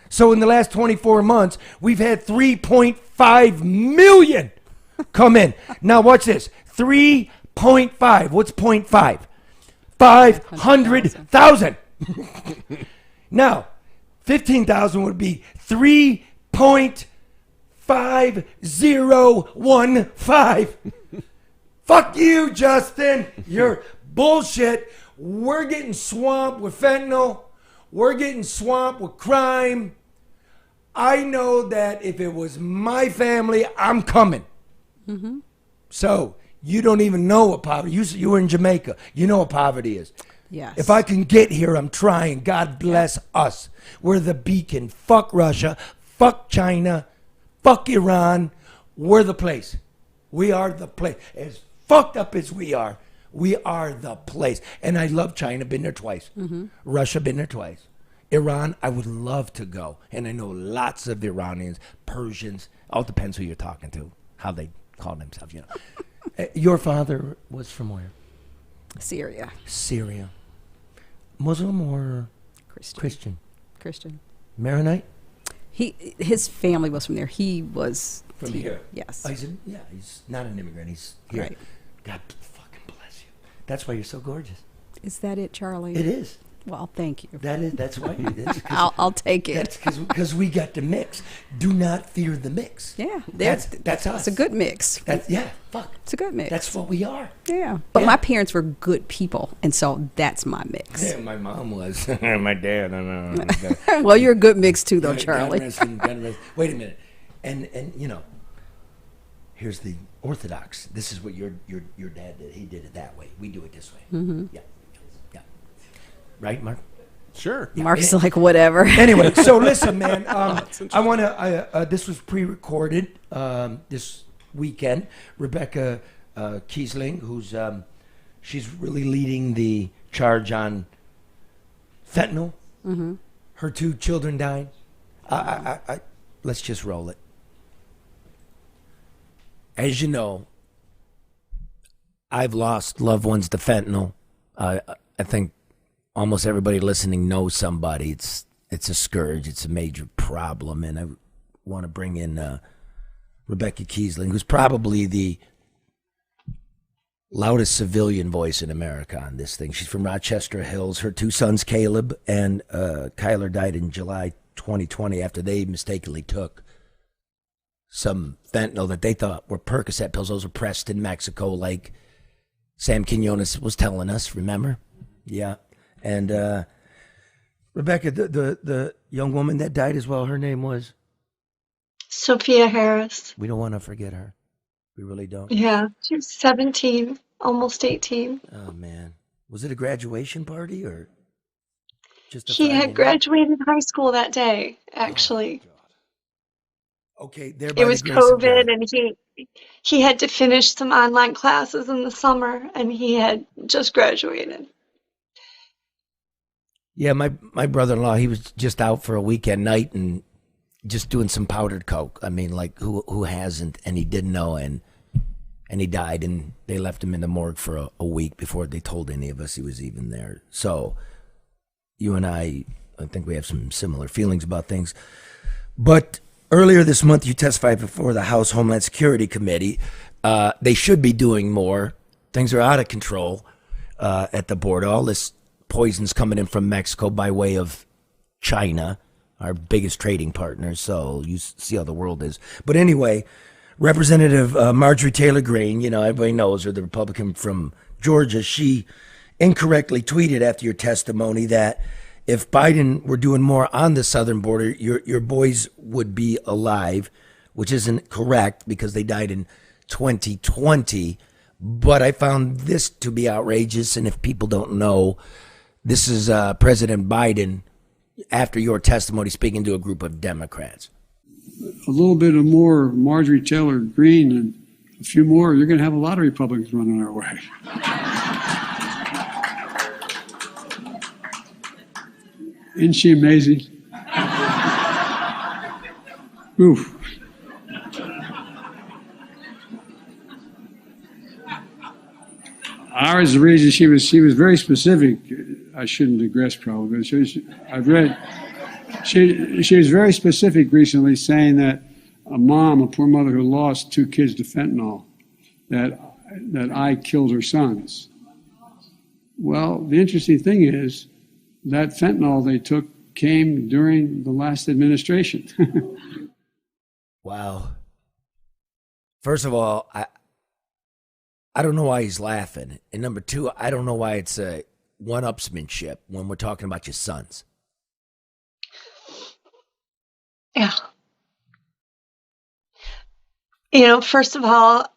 [SPEAKER 1] So in the last 24 months, we've had 3.5 million come in. Now watch this. 3.5. What's 0.5? 500,000. Now, 15,000 would be 3.5015. Fuck you, Justin. You're bullshit. We're getting swamped with fentanyl. We're getting swamped with crime. I know that if it was my family, I'm coming. So you don't even know what poverty. You were in Jamaica. You know what poverty is.
[SPEAKER 5] Yes.
[SPEAKER 1] If I can get here, I'm trying. God bless us. We're the beacon. Fuck Russia. Fuck China. Fuck Iran. We're the place. We are the place. As fucked up as we are the place. And I love China. Been there twice. Russia, been there twice. Iran, I would love to go. And I know lots of Iranians, Persians. All depends who you're talking to, how they call themselves. Your father was from where?
[SPEAKER 5] Syria.
[SPEAKER 1] Syria. Muslim or
[SPEAKER 5] Christian? Christian.
[SPEAKER 1] Maronite?
[SPEAKER 5] His family was from there. He was
[SPEAKER 1] from here.
[SPEAKER 5] Yes.
[SPEAKER 1] He's not an immigrant. He's here.
[SPEAKER 5] Right.
[SPEAKER 1] God fucking bless you. That's why you're so gorgeous.
[SPEAKER 5] Is that it, Charlie?
[SPEAKER 1] It is.
[SPEAKER 5] Well, thank you.
[SPEAKER 1] That's why it is.
[SPEAKER 5] I'll take it.
[SPEAKER 1] Because we got the mix. Do not fear the mix.
[SPEAKER 5] Yeah,
[SPEAKER 1] that's us.
[SPEAKER 5] It's a good mix.
[SPEAKER 1] Fuck.
[SPEAKER 5] It's a good mix.
[SPEAKER 1] That's what we are.
[SPEAKER 5] Yeah, but my parents were good people, and so that's my mix.
[SPEAKER 1] Yeah, my mom was. My dad. I don't know.
[SPEAKER 5] Well, you're a good mix too, though, Charlie.
[SPEAKER 1] Wait a minute, and here's the orthodox. This is what your dad did. He did it that way. We do it this way. Yeah. Right, Mark?
[SPEAKER 13] Sure.
[SPEAKER 1] Yeah.
[SPEAKER 5] Mark's like, whatever.
[SPEAKER 1] Anyway, so listen, man. I want to. This was pre-recorded this weekend. Rebecca Kiesling, who's she's really leading the charge on fentanyl. Her 2 children died. Let's just roll it. As you know, I've lost loved ones to fentanyl. I think almost everybody listening knows somebody. It's it's a scourge. It's a major problem. And I want to bring in Rebecca Kiesling, who's probably the loudest civilian voice in America on this thing. She's from Rochester Hills. Her two sons, Caleb and Kyler, died in July 2020 after they mistakenly took some fentanyl that they thought were Percocet pills. Those were pressed in Mexico, like Sam Quinones was telling us, remember? Yeah. And Rebecca, the young woman that died as well, her name was?
[SPEAKER 15] Sophia Harris.
[SPEAKER 1] We don't want to forget her. We really don't.
[SPEAKER 15] Yeah, she was 17, almost 18.
[SPEAKER 1] Oh, man. Was it a graduation party or just a
[SPEAKER 15] He
[SPEAKER 1] Friday
[SPEAKER 15] had
[SPEAKER 1] night?
[SPEAKER 15] graduated high school that day, actually.
[SPEAKER 1] Okay, there
[SPEAKER 15] It was COVID, and he had to finish some online classes in the summer, and he had just graduated.
[SPEAKER 1] Yeah, my brother-in-law, he was just out for a weekend night and just doing some powdered coke. I mean, like, who hasn't? And he didn't know, and he died, and they left him in the morgue for a week before they told any of us he was even there. So you and I think we have some similar feelings about things. But earlier this month, you testified before the House Homeland Security Committee. They should be doing more. Things are out of control at the border. All this poison's coming in from Mexico by way of China, our biggest trading partner. So you see how the world is. But anyway, Representative Marjorie Taylor Greene, everybody knows her, the Republican from Georgia, she incorrectly tweeted after your testimony that if Biden were doing more on the southern border, your boys would be alive, which isn't correct because they died in 2020. But I found this to be outrageous. And if people don't know, this is President Biden, after your testimony, speaking to a group of Democrats.
[SPEAKER 16] A little bit of more Marjorie Taylor Greene and a few more, you're going to have a lot of Republicans running our way. Isn't she amazing? Oof. Ours, the reason she was very specific. I shouldn't digress probably, but I've read. She was very specific recently, saying that a poor mother who lost two kids to fentanyl, that I killed her sons. Well, the interesting thing is that fentanyl they took came during the last administration.
[SPEAKER 1] Wow. First of all, I don't know why he's laughing. And number two, I don't know why it's a one-upsmanship when we're talking about your sons.
[SPEAKER 15] Yeah. First of all,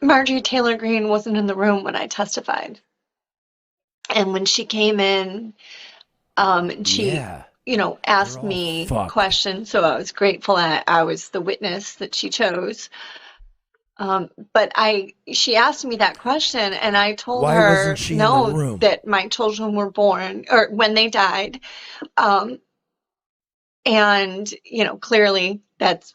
[SPEAKER 15] Marjorie Taylor Greene wasn't in the room when I testified. And when she came in, she, asked me questions. So I was grateful that I was the witness that she chose. But she asked me that question, and I told her no, that my children were born or when they died. And, clearly that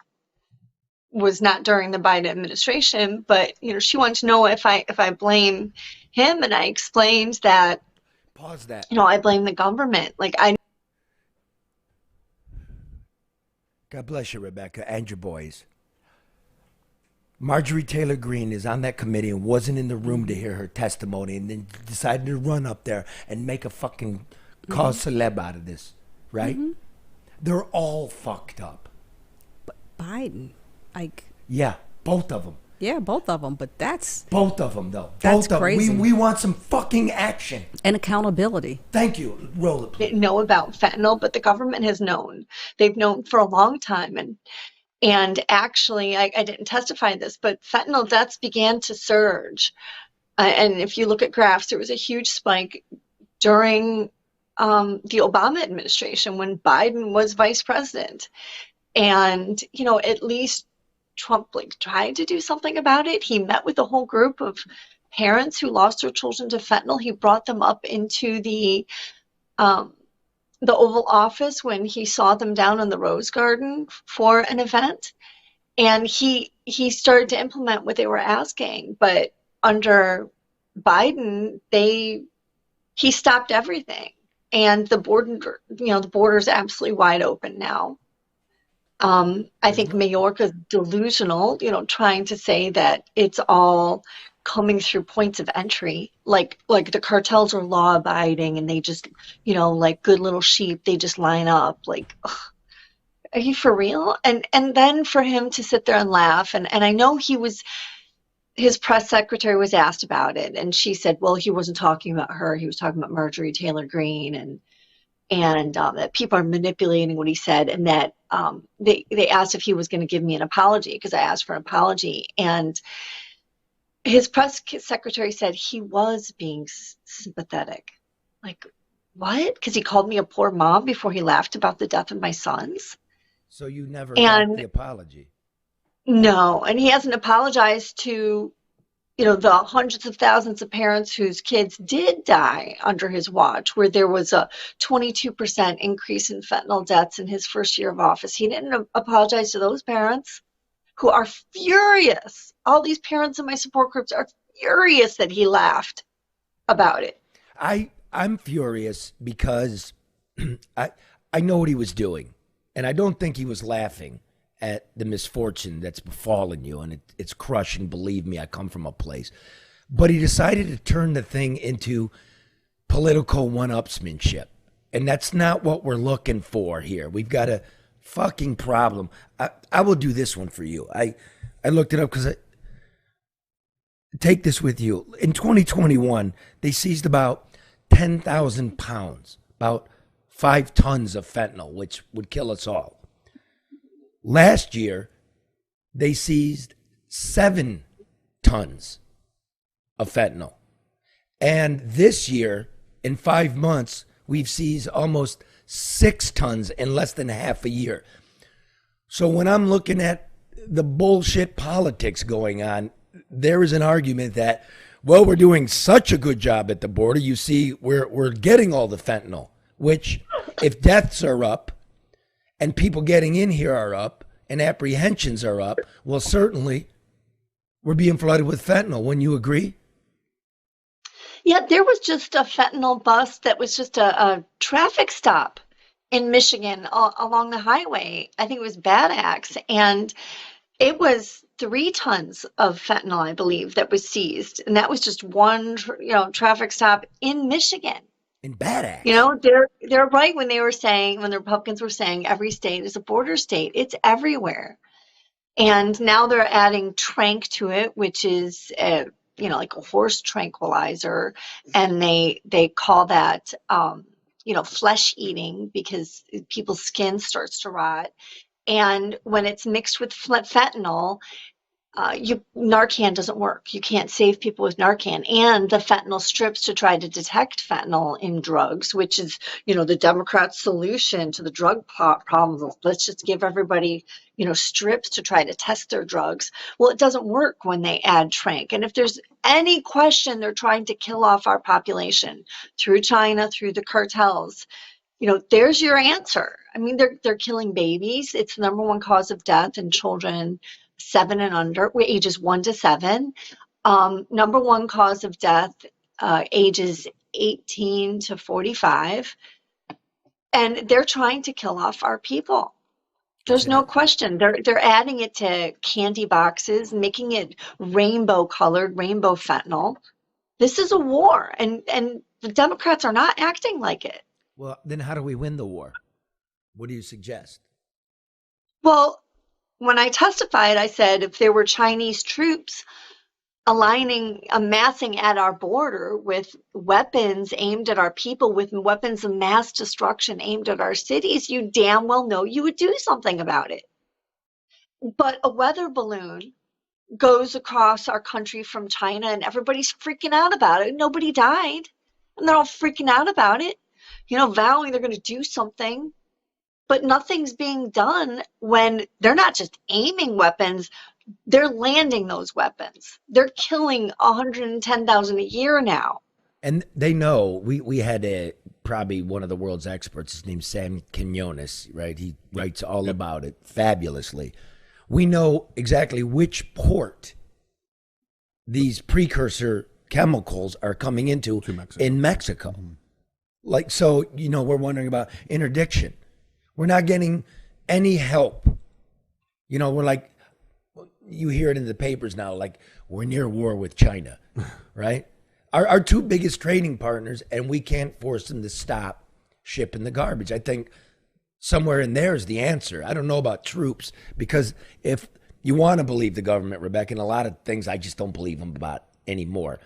[SPEAKER 15] was not during the Biden administration, but, she wanted to know if I blame him, and I explained that,
[SPEAKER 1] pause that.
[SPEAKER 15] I blame the government.
[SPEAKER 1] God bless you, Rebecca, and your boys. Marjorie Taylor Greene is on that committee and wasn't in the room to hear her testimony, and then decided to run up there and make a fucking cause celeb out of this, right? Mm-hmm. They're all fucked up.
[SPEAKER 5] But Biden,
[SPEAKER 1] yeah, both of them.
[SPEAKER 5] Yeah, both of them. But that's
[SPEAKER 1] both of them, though.
[SPEAKER 5] That's
[SPEAKER 1] both
[SPEAKER 5] crazy.
[SPEAKER 1] We want some fucking action
[SPEAKER 5] and accountability.
[SPEAKER 1] Thank you. Roll it, please.
[SPEAKER 15] Didn't know about fentanyl, but the government has known. They've known for a long time, and actually, I didn't testify this, but fentanyl deaths began to surge. And if you look at graphs, there was a huge spike during the Obama administration when Biden was vice president. And, at least Trump tried to do something about it. He met with a whole group of parents who lost their children to fentanyl. He brought them up into the Oval Office when he saw them down in the Rose Garden for an event. And he started to implement what they were asking. But under Biden, he stopped everything. and the border's absolutely wide open now. I think Mayorka's delusional, trying to say that it's all coming through points of entry, like the cartels are law abiding and they just, like good little sheep, they just line up. Like, ugh, are you for real? And then for him to sit there and laugh, and I know his press secretary was asked about it, and she said, well, he wasn't talking about her, he was talking about Marjorie Taylor Greene, and that people are manipulating what he said, and that they asked if he was going to give me an apology, because I asked for an apology, and his press secretary said he was being sympathetic. Like, what? Because he called me a poor mom before he laughed about the death of my sons?
[SPEAKER 1] So you never got the apology?
[SPEAKER 15] No, and he hasn't apologized to, the hundreds of thousands of parents whose kids did die under his watch, where there was a 22% increase in fentanyl deaths in his first year of office. He didn't apologize to those parents who are furious. All these parents in my support groups are furious that he laughed about it.
[SPEAKER 1] I'm furious because I know what he was doing, and I don't think he was laughing at the misfortune that's befallen you, and it's crushing. Believe me, I come from a place. But he decided to turn the thing into political one-upsmanship, and that's not what we're looking for here. We've got a fucking problem. I will do this one for you. I looked it up because take this with you. In 2021, they seized about 10,000 pounds, about 5 tons of fentanyl, which would kill us all. Last year, they seized 7 tons of fentanyl. And this year, in 5 months, we've seized almost 6 tons in less than half a year. So when I'm looking at the bullshit politics going on, there is an argument that, well, we're doing such a good job at the border. You see, we're getting all the fentanyl, which if deaths are up and people getting in here are up and apprehensions are up, well, certainly we're being flooded with fentanyl. Wouldn't you agree?
[SPEAKER 15] Yeah, there was just a fentanyl bust that was just a traffic stop in Michigan along the highway. I think it was Bad Axe, and it was 3 tons of fentanyl, I believe, that was seized, and that was just one, traffic stop in Michigan.
[SPEAKER 1] In Bad Axe.
[SPEAKER 15] They're right when the Republicans were saying every state is a border state. It's everywhere, and now they're adding tranq to it, which is like a horse tranquilizer, and they call that flesh eating, because people's skin starts to rot. And when it's mixed with fentanyl, Narcan doesn't work. You can't save people with Narcan. And the fentanyl strips to try to detect fentanyl in drugs, which is, the Democrats' solution to the drug problem. Let's just give everybody, strips to try to test their drugs. Well, it doesn't work when they add tranq. And if there's any question, they're trying to kill off our population through China, through the cartels. There's your answer. I mean, they're killing babies. It's the number one cause of death in children 7 and under, ages 1 to 7. Number one cause of death, ages 18 to 45. And they're trying to kill off our people. There's no question. They're adding it to candy boxes, making it rainbow colored, rainbow fentanyl. This is a war, and the Democrats are not acting like it.
[SPEAKER 1] Well, then how do we win the war? What do you suggest?
[SPEAKER 15] Well, when I testified, I said if there were Chinese troops amassing at our border with weapons aimed at our people, with weapons of mass destruction aimed at our cities, you damn well know you would do something about it. But a weather balloon goes across our country from China and everybody's freaking out about it. Nobody died, and they're all freaking out about it, vowing they're going to do something. But nothing's being done when they're not just aiming weapons, they're landing those weapons. They're killing 110,000 a year now.
[SPEAKER 1] And they know, we had probably one of the world's experts, his name's Sam Quinones, right? He writes all about it fabulously. We know exactly which port these precursor chemicals are coming into in Mexico. Like, so, we're wondering about interdiction. We're not getting any help. We're like, you hear it in the papers now, like, we're near war with China, right? Our two biggest trading partners, and we can't force them to stop shipping the garbage. I think somewhere in there is the answer. I don't know about troops, because if you want to believe the government, Rebecca, and a lot of things I just don't believe them about anymore.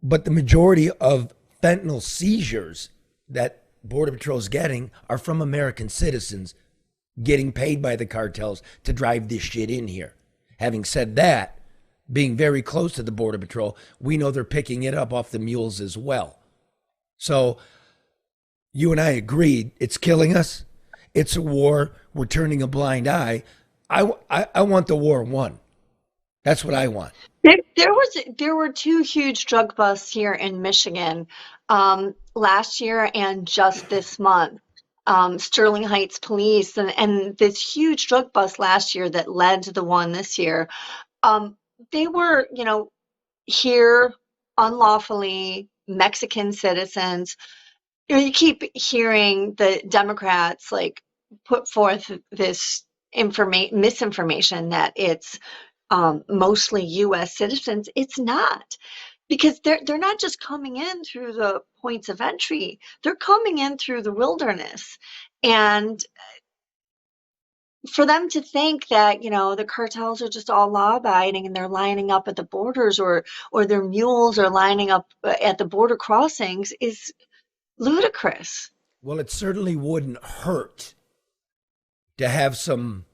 [SPEAKER 1] But the majority of fentanyl seizures that Border Patrol is getting are from American citizens getting paid by the cartels to drive this shit in here. Having said that, being very close to the Border Patrol, we know they're picking it up off the mules as well. So you and I agreed, it's killing us. It's a war. We're turning a blind eye. I want the war won. That's what I want.
[SPEAKER 15] There were two huge drug busts here in Michigan last year and just this month. Sterling Heights Police and this huge drug bust last year that led to the one this year. They were, here unlawfully, Mexican citizens. You keep hearing the Democrats put forth this misinformation that it's mostly U.S. citizens. It's not, because they're not just coming in through the points of entry. They're coming in through the wilderness. And for them to think that, the cartels are just all law abiding and they're lining up at the borders or their mules are lining up at the border crossings is ludicrous.
[SPEAKER 1] Well, it certainly wouldn't hurt to have some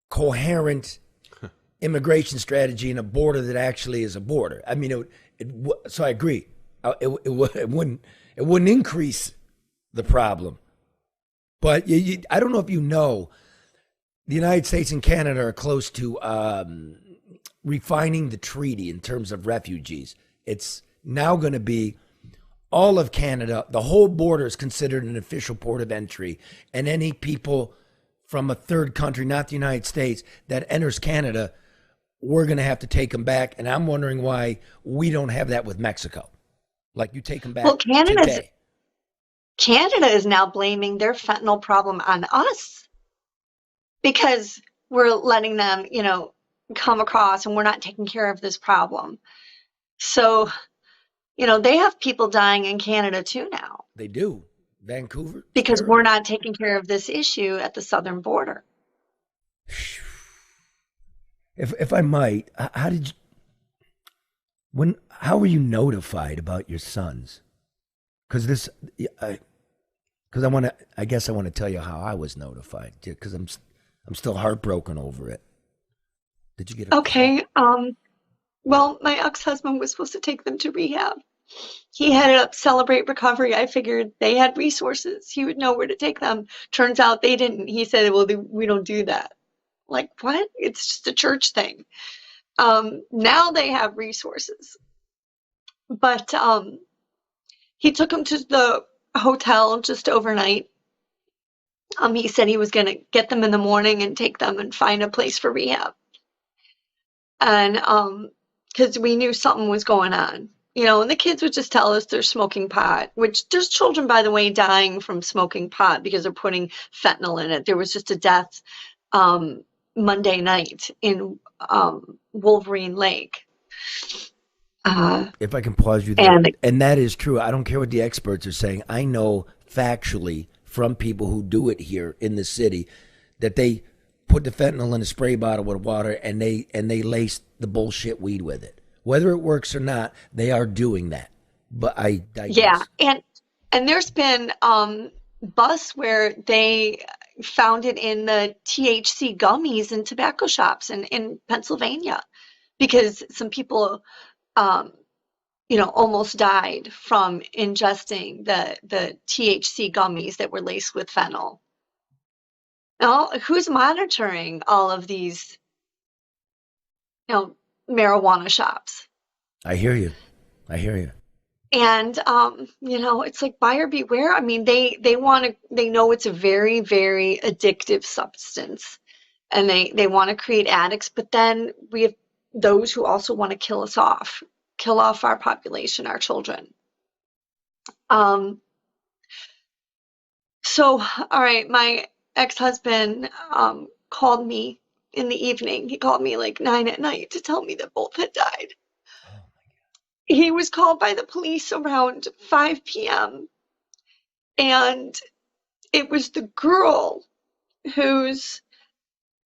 [SPEAKER 1] coherent immigration strategy in a border that actually is a border. I mean, so I agree. It wouldn't increase the problem. But I don't know if you know, the United States and Canada are close to refining the treaty in terms of refugees. It's now going to be all of Canada. The whole border is considered an official port of entry. And any people from a third country, not the United States, that enters Canada, we're going to have to take them back. And I'm wondering why we don't have that with Mexico. Like, you take them back today.
[SPEAKER 15] Canada is now blaming their fentanyl problem on us because we're letting them, come across and we're not taking care of this problem. So, they have people dying in Canada too now.
[SPEAKER 1] They do. Vancouver.
[SPEAKER 15] Because we're not taking care of this issue at the southern border.
[SPEAKER 1] If I might, how were you notified about your sons? Because I guess I want to tell you how I was notified, because I'm still heartbroken over it. Did you get it?
[SPEAKER 15] Okay. Well, my ex-husband was supposed to take them to rehab. He headed up Celebrate Recovery. I figured they had resources. He would know where to take them. Turns out they didn't. He said, well, we don't do that. Like, what? It's just a church thing. Now they have resources. But he took them to the hotel just overnight. He said he was going to get them in the morning and take them and find a place for rehab. And because we knew something was going on. And the kids would just tell us they're smoking pot, which there's children, by the way, dying from smoking pot because they're putting fentanyl in it. There was just a death Monday night in Wolverine Lake.
[SPEAKER 1] If I can pause you there, and that is true. I don't care what the experts are saying. I know factually from people who do it here in the city that they put the fentanyl in a spray bottle with water and they lace the bullshit weed with it. Whether it works or not, they are doing that. But I digress.
[SPEAKER 15] Yeah, and there's been busts where they found it in the THC gummies in tobacco shops in Pennsylvania, because some people almost died from ingesting the THC gummies that were laced with fentanyl. Now, who's monitoring all of these marijuana shops?
[SPEAKER 1] I hear you.
[SPEAKER 15] And it's like buyer beware. I mean, they know it's a very, very addictive substance, and they want to create addicts, but then we have those who also want to kill off our population, our children. So, all right, my ex-husband called me in the evening. He called me like 9 at night to tell me that both had died. He was called by the police around 5 p.m. and it was the girl whose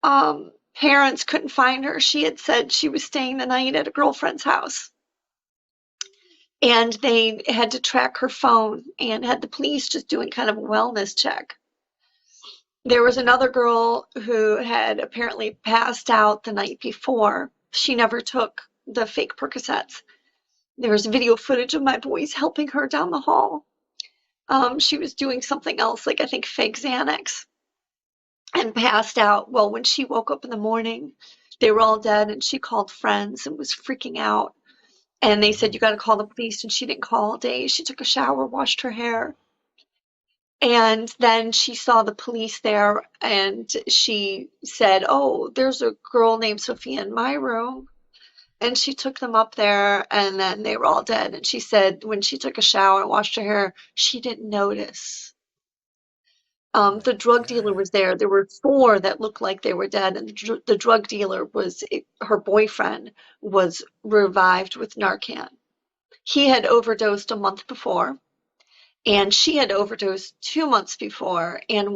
[SPEAKER 15] parents couldn't find her. She had said she was staying the night at a girlfriend's house. And they had to track her phone and had the police just doing kind of a wellness check. There was another girl who had apparently passed out the night before. She never took the fake Percocets. There was video footage of my boys helping her down the hall. She was doing something else, like I think fake Xanax, and passed out. Well, when she woke up in the morning, they were all dead, and she called friends and was freaking out. And they said, you got to call the police. And she didn't call all day. She took a shower, washed her hair. And then she saw the police there and she said, oh, there's a girl named Sophia in my room. And she took them up there and then they were all dead. And she said when she took a shower and washed her hair, she didn't notice. The drug dealer was there. There were 4 that looked like they were dead. And the drug dealer was, her boyfriend was revived with Narcan. He had overdosed a month before, and she had overdosed 2 months before, and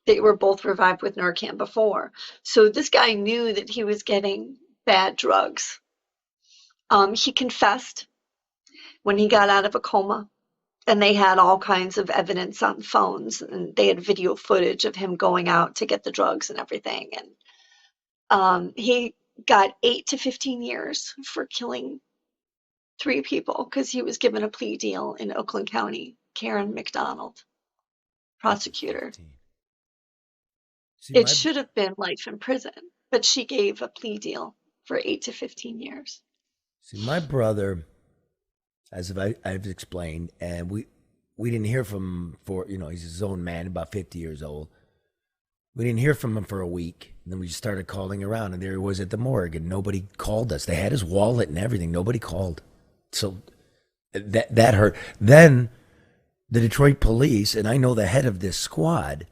[SPEAKER 15] they were both revived with Narcan before. So this guy knew that he was getting bad drugs. He confessed when he got out of a coma. And they had all kinds of evidence on phones, and they had video footage of him going out to get the drugs and everything. And he got 8 to 15 years for killing 3 people because he was given a plea deal in Oakland County. Karen McDonald, prosecutor. It should have been life in prison, but she gave a plea deal for 8 to 15 years.
[SPEAKER 1] See, my brother, as I've explained, and we didn't hear from him he's his own man, about 50 years old. We didn't hear from him for a week. And then we just started calling around, and there he was at the morgue, and nobody called us. They had his wallet and everything. Nobody called. So that hurt. Then the Detroit police, and I know the head of this squad,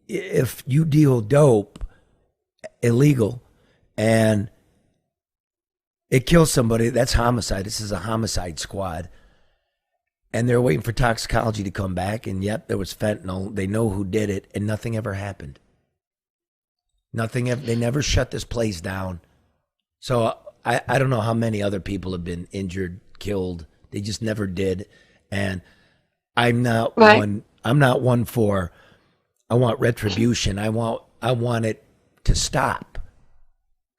[SPEAKER 1] if you deal dope illegal and it kills somebody, that's homicide. This is a homicide squad. And they're waiting for toxicology to come back. And yep, there was fentanyl. They know who did it. And nothing ever happened. They never shut this place down. So I don't know how many other people have been injured, killed. They just never did. And I'm not one for, I want retribution. I want it to stop.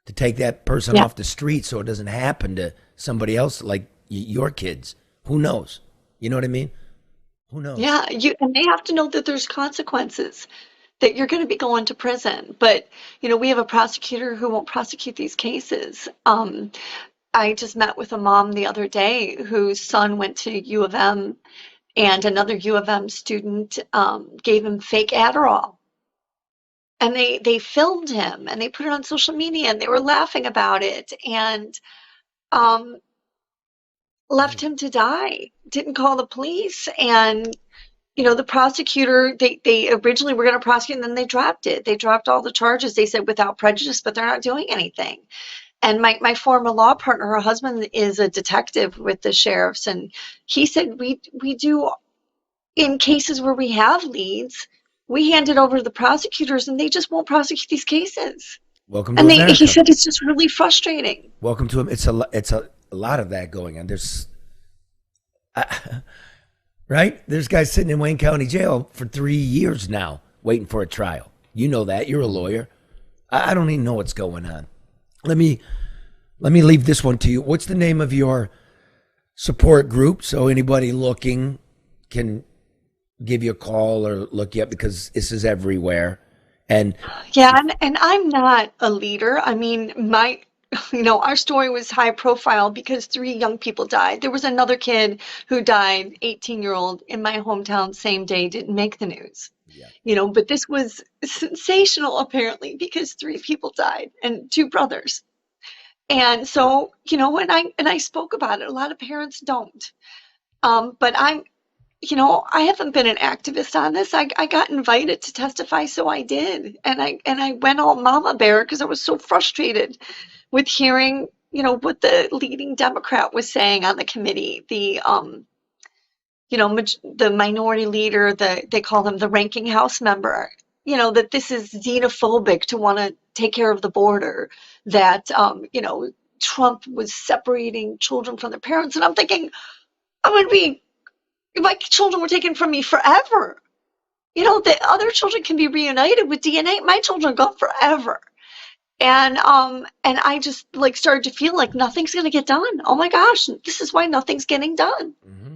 [SPEAKER 1] To take that person off the street so it doesn't happen to somebody else like your kids. Who knows? You know what I mean? Who knows? Yeah,
[SPEAKER 15] and they have to know that there's consequences, that you're going to be going to prison. But, we have a prosecutor who won't prosecute these cases. I just met with a mom the other day whose son went to U of M, and another U of M student gave him fake Adderall. And they filmed him and they put it on social media and they were laughing about it and left him to die, didn't call the police. And, the prosecutor, they originally were going to prosecute and then they dropped it. They dropped all the charges. They said without prejudice, but they're not doing anything. And my former law partner, her husband is a detective with the sheriffs. And he said, we do, in cases where we have leads, we hand it over to the prosecutors and they just won't prosecute these cases.
[SPEAKER 1] Welcome to America.
[SPEAKER 15] He said it's just really frustrating.
[SPEAKER 1] Welcome to him. It's a lot of that going on. There's, right? There's guys sitting in Wayne County Jail for 3 years now waiting for a trial. You know that. You're a lawyer. I don't even know what's going on. Let me leave this one to you. What's the name of your support group so anybody looking can give you a call or look you up, because this is everywhere. And
[SPEAKER 15] and I'm not a leader. I mean, our story was high profile because 3 young people died. There was another kid who died, 18-year-old, in my hometown, same day, didn't make the news. But this was sensational apparently because 3 people died and 2 brothers. And so, and I spoke about it. A lot of parents don't. But I'm I haven't been an activist on this. I got invited to testify, so I did. And I went all mama bear because I was so frustrated with hearing, what the leading Democrat was saying on the committee. The minority leader, they call him the ranking House member, that this is xenophobic to want to take care of the border, that, Trump was separating children from their parents. And I'm thinking, my children were taken from me forever. The other children can be reunited with DNA. My children are gone forever. And I just started to feel like nothing's going to get done. Oh my gosh, this is why nothing's getting done.
[SPEAKER 1] Mm-hmm.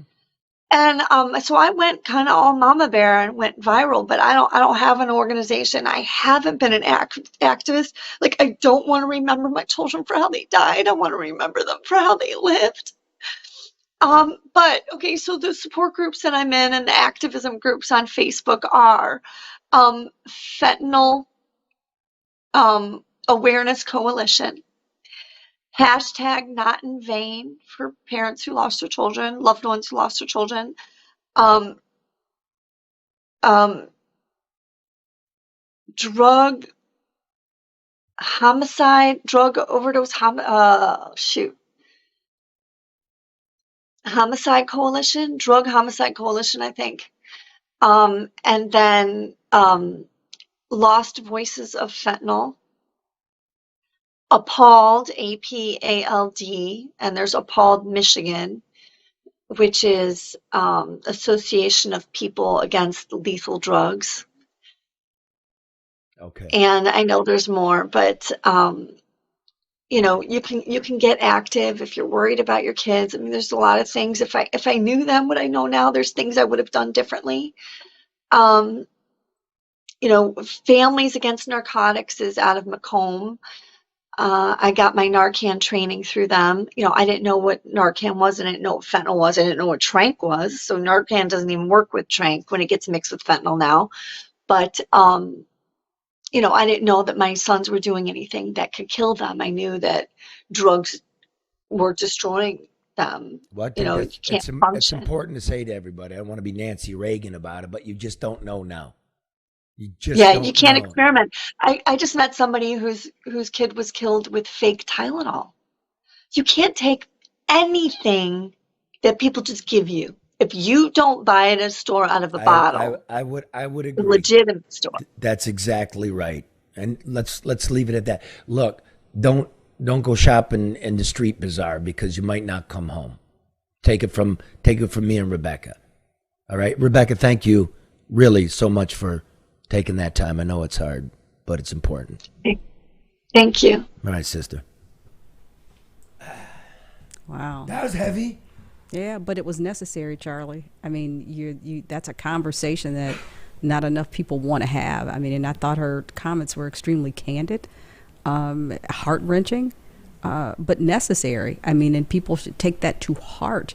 [SPEAKER 15] And so I went kind of all mama bear and went viral, but I don't have an organization. I haven't been an activist. I don't want to remember my children for how they died. I want to remember them for how they lived. But okay, so the support groups that I'm in and the activism groups on Facebook are Fentanyl Awareness Coalition, hashtag Not in Vain for parents who lost their children, loved ones who lost their children, drug homicide, drug overdose, Homicide Coalition, Drug Homicide Coalition, I think. And then Lost Voices of Fentanyl, Appalled, APALD, and there's Appalled Michigan, which is Association of People Against Lethal Drugs.
[SPEAKER 1] Okay.
[SPEAKER 15] And I know there's more, but you can get active if you're worried about your kids. I mean, there's a lot of things. If I knew them what I know now, there's things I would have done differently. Families Against Narcotics is out of Macomb. I got my Narcan training through them. I didn't know what Narcan was, and I didn't know what fentanyl was. I didn't know what Tranq was. So Narcan doesn't even work with Tranq when it gets mixed with fentanyl now. But I didn't know that my sons were doing anything that could kill them. I knew that drugs were destroying them.
[SPEAKER 1] Well,
[SPEAKER 15] You can't function.
[SPEAKER 1] It's important to say to everybody. I don't want to be Nancy Reagan about it, but you just don't know now. You just
[SPEAKER 15] Yeah,
[SPEAKER 1] don't
[SPEAKER 15] you can't
[SPEAKER 1] know.
[SPEAKER 15] experiment. I just met somebody whose kid was killed with fake Tylenol. You can't take anything that people just give you. If you don't buy it at a store out of a bottle,
[SPEAKER 1] I would
[SPEAKER 15] a
[SPEAKER 1] agree.
[SPEAKER 15] legitimate store.
[SPEAKER 1] That's exactly right. And let's leave it at that. Look, don't go shopping in the street bazaar because you might not come home. Take it from me and Rebecca. All right, Rebecca, thank you really so much for taking that time. I know it's hard, but it's important.
[SPEAKER 15] Thank you.
[SPEAKER 1] All right, sister.
[SPEAKER 5] Wow.
[SPEAKER 1] That was heavy.
[SPEAKER 5] Yeah, but it was necessary, Charlie. I mean, you that's a conversation that not enough people want to have. I mean, and I thought her comments were extremely candid, heart-wrenching, but necessary. I mean, and people should take that to heart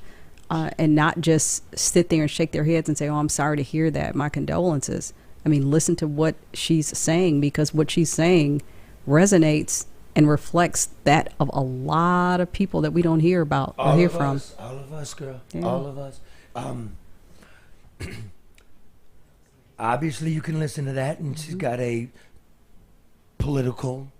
[SPEAKER 5] and not just sit there and shake their heads and say, oh, I'm sorry to hear that. My condolences. I mean, listen to what she's saying, because what she's saying resonates and reflects that of a lot of people that we don't hear about or hear from.
[SPEAKER 1] All of us, girl.
[SPEAKER 5] Yeah.
[SPEAKER 1] All of us. Obviously, you can listen to that, and she's got a political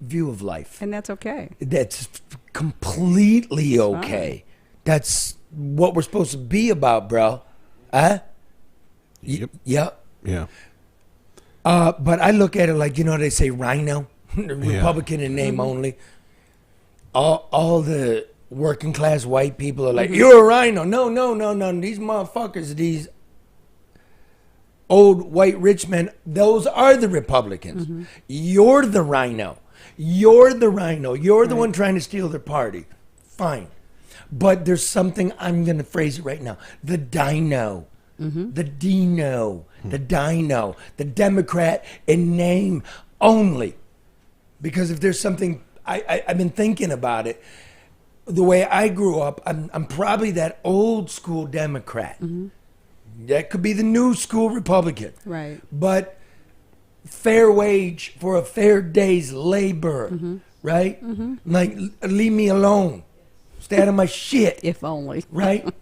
[SPEAKER 1] view of life.
[SPEAKER 5] And that's okay.
[SPEAKER 1] That's completely
[SPEAKER 5] It's
[SPEAKER 1] okay. That's what we're supposed to be about, bro. Huh?
[SPEAKER 13] Yep.
[SPEAKER 1] Yep.
[SPEAKER 13] Yeah.
[SPEAKER 1] But I look at it like, they say rhino, Republican in name only. All the working class white people are like, you're a rhino. No. These motherfuckers, these old white rich men, those are the Republicans. You're the rhino. You're the rhino. You're the one trying to steal their party. Fine. But there's something, I'm going to phrase it right now. The dino. The Dino, the Dino, the Democrat in name only. Because if there's something, I've been thinking about it. The way I grew up, I'm probably that old school Democrat. That could be the new school Republican.
[SPEAKER 5] Right.
[SPEAKER 1] But fair wage for a fair day's labor, right? Like, leave me alone. Stay out of my shit.
[SPEAKER 5] If only.
[SPEAKER 1] Right?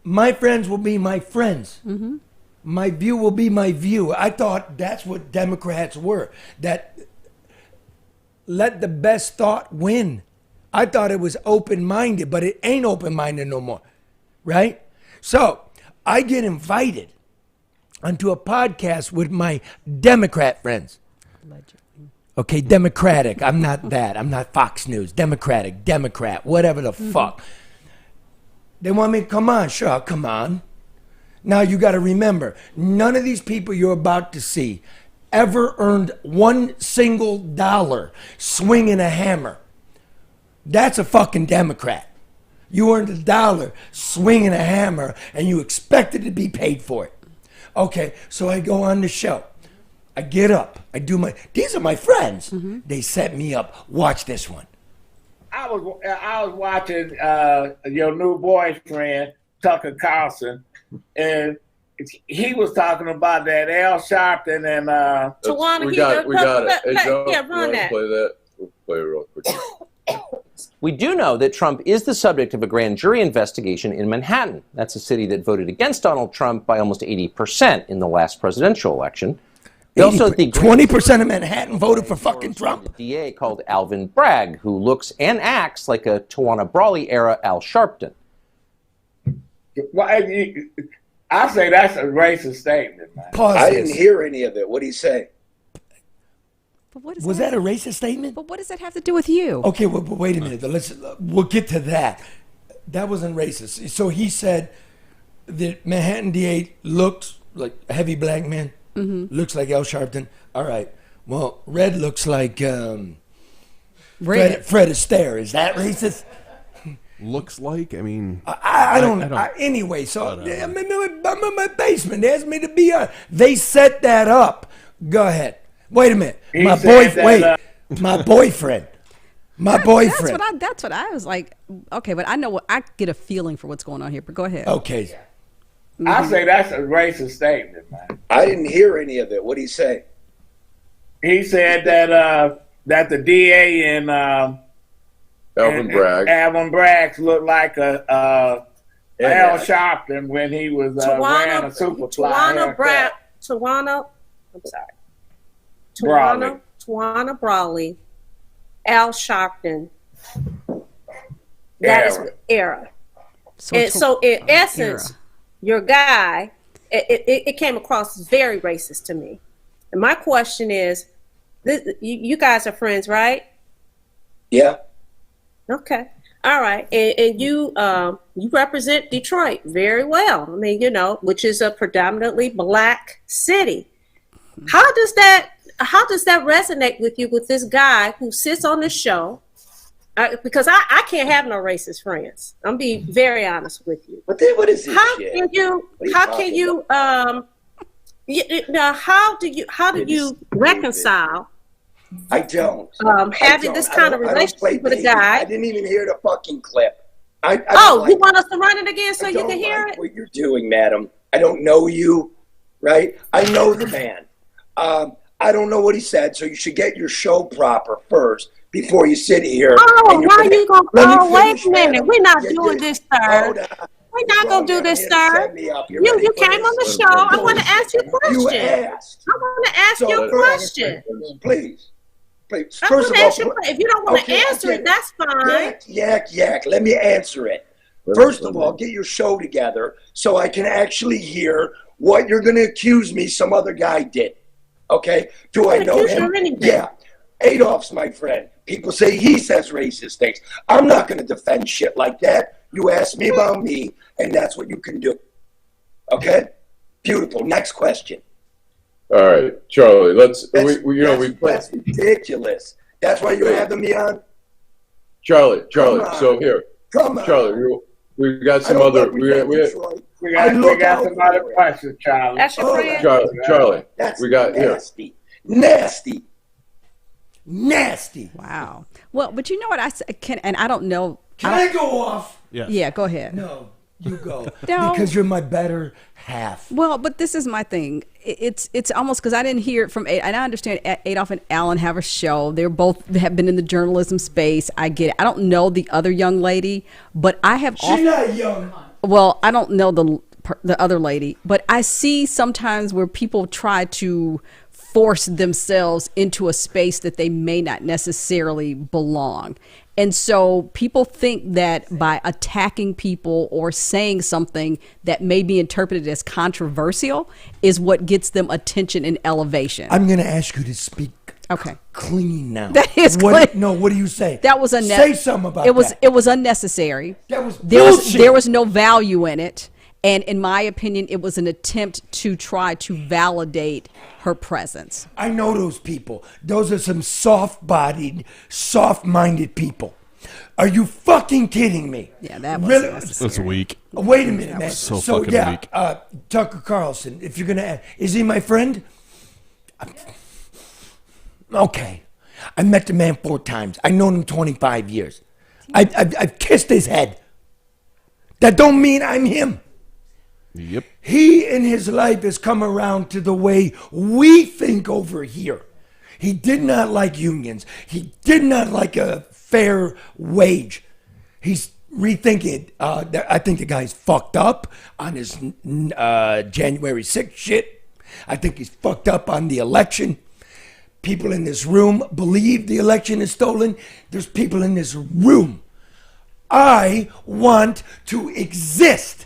[SPEAKER 1] my friends will be my friends. Mm-hmm. My view will be my view. I thought that's what Democrats were. That let the best thought win. I thought it was open-minded, but it ain't open-minded no more, right? So I get invited onto a podcast with my Democrat friends. Okay, Democratic. I'm not that. I'm not Fox News. Democratic, Democrat, whatever the fuck. They want me to come on. Sure, I'll come on. Now you got to remember, none of these people you're about to see ever earned $1 single swinging a hammer. That's a fucking Democrat. You earned $1 swinging a hammer and you expected to be paid for it. Okay, so I go on the show. I get up. I do these are my friends. Mm-hmm. They set me up. Watch this one.
[SPEAKER 17] I was watching your new boyfriend, Tucker Carlson, and he was talking about that Al Sharpton and
[SPEAKER 18] Tawana.
[SPEAKER 9] We got it. Hey, Joe,
[SPEAKER 18] yeah, run that.
[SPEAKER 9] Play that. We'll play it real quick.
[SPEAKER 19] We do know that Trump is the subject of a grand jury investigation in Manhattan. That's a city that voted against Donald Trump by almost 80% in the last presidential election.
[SPEAKER 1] 20% of Manhattan voted for fucking Trump.
[SPEAKER 19] The DA called Alvin Bragg, who looks and acts like a Tawana Brawley era Al Sharpton.
[SPEAKER 17] Well, I say that's a racist statement, man.
[SPEAKER 20] I didn't hear any of it. What did he say?
[SPEAKER 1] Was that a racist statement?
[SPEAKER 5] But what does that have to do with you?
[SPEAKER 1] Okay, well, but wait a minute. We'll get to that. That wasn't racist. So he said that Manhattan DA looked like a heavy black man. Mm-hmm. Looks like Al Sharpton. All right. Well, Red looks like Fred Astaire. Is that racist?
[SPEAKER 13] Looks like? I mean...
[SPEAKER 1] I don't know. Anyway, so I'm in my basement. They asked me to be on. They set that up. Go ahead. Wait a minute. My boyfriend. My boyfriend.
[SPEAKER 5] That's what I was like. Okay, but I know I get a feeling for what's going on here. But go ahead.
[SPEAKER 1] Okay.
[SPEAKER 5] Mm-hmm.
[SPEAKER 17] I say that's a racist statement, man.
[SPEAKER 20] I didn't hear any of it. What did he say?
[SPEAKER 17] He said that the DA and
[SPEAKER 9] Alvin
[SPEAKER 17] Bragg looked like Al Sharpton when he was wearing a Superfly haircut.
[SPEAKER 18] Tawana Brawley, Al Sharpton. That is era. So in essence, your guy, it came across very racist to me. And my question is, you guys are friends, right?
[SPEAKER 20] Yeah.
[SPEAKER 18] Okay. All right. And you represent Detroit very well. I mean, which is a predominantly black city. How does that resonate with you, with this guy who sits on the show? Because I can't have no racist friends. I'm being very honest with you.
[SPEAKER 20] But then what is this
[SPEAKER 18] How
[SPEAKER 20] shit?
[SPEAKER 18] can you reconcile
[SPEAKER 20] I don't.
[SPEAKER 18] Having this kind of relationship with a guy?
[SPEAKER 20] I didn't even hear the fucking clip.
[SPEAKER 18] You want us to run it again so you can hear it?
[SPEAKER 20] What you're doing, madam. I don't know you, right? I know the man. I don't know what he said, so you should get your show proper first before you sit here.
[SPEAKER 18] Oh, why are you going to... wait a minute. We're not doing this, sir. We're not going to do this, sir. You came on the show. I want to ask you a question.
[SPEAKER 20] You asked.
[SPEAKER 18] I want to ask you a question.
[SPEAKER 20] Please.
[SPEAKER 18] First of all, if you don't want to answer it, that's fine.
[SPEAKER 20] Yak. Let me answer it. First of all, get your show together so I can actually hear what you're going to accuse me some other guy did. Okay? Do I know him? Yeah. Adolf's my friend. People say he says racist things. I'm not going to defend shit like that. You ask me about me, and that's what you can do. Okay? Beautiful. Next question.
[SPEAKER 9] All right, Charlie. That's
[SPEAKER 20] ridiculous. That's why you're having me on.
[SPEAKER 9] Charlie. So here, Charlie, we got some other. We
[SPEAKER 17] got some other questions, Charlie.
[SPEAKER 18] That's your friend.
[SPEAKER 9] Charlie.
[SPEAKER 20] That's
[SPEAKER 9] we got
[SPEAKER 20] nasty.
[SPEAKER 1] Nasty.
[SPEAKER 5] Wow. Well, but you know what I can, and I don't know.
[SPEAKER 1] Can I go off?
[SPEAKER 5] Yeah, go ahead.
[SPEAKER 1] No, you go.
[SPEAKER 5] No.
[SPEAKER 1] Because you're my better half.
[SPEAKER 5] Well, but this is my thing. It's almost because I didn't hear it from, and I understand Adolf and Alan have a show. They're both have been in the journalism space. I get it. I don't know the other young lady, but I have.
[SPEAKER 1] She's not young.
[SPEAKER 5] Well, I don't know the other lady, but I see sometimes where people try to force themselves into a space that they may not necessarily belong. And so people think that by attacking people or saying something that may be interpreted as controversial is what gets them attention and elevation.
[SPEAKER 1] I'm going to ask you to speak clean now.
[SPEAKER 5] That is
[SPEAKER 1] what,
[SPEAKER 5] clean.
[SPEAKER 1] No, what do you say?
[SPEAKER 5] That was
[SPEAKER 1] Say something about that.
[SPEAKER 5] It was unnecessary.
[SPEAKER 1] That was
[SPEAKER 5] there was no value in it. And in my opinion, it was an attempt to try to validate her presence.
[SPEAKER 1] I know those people. Those are some soft-bodied, soft-minded people. Are you fucking kidding me?
[SPEAKER 5] Yeah, that was
[SPEAKER 1] really?
[SPEAKER 13] That's weak.
[SPEAKER 1] Wait a minute,
[SPEAKER 13] That
[SPEAKER 1] man.
[SPEAKER 13] was so fucking weak.
[SPEAKER 1] Tucker Carlson, if you're going to... Is he my friend? Okay. I met the man 4 times. I've known him 25 years. I've kissed his head. That don't mean I'm him.
[SPEAKER 13] Yep.
[SPEAKER 1] He in his life has come around to the way we think over here. He did not like unions. He did not like a fair wage. He's rethinking it. I think the guy's fucked up on his January 6th shit. I think he's fucked up on the election. People in this room believe the election is stolen. There's people in this room. I want to exist.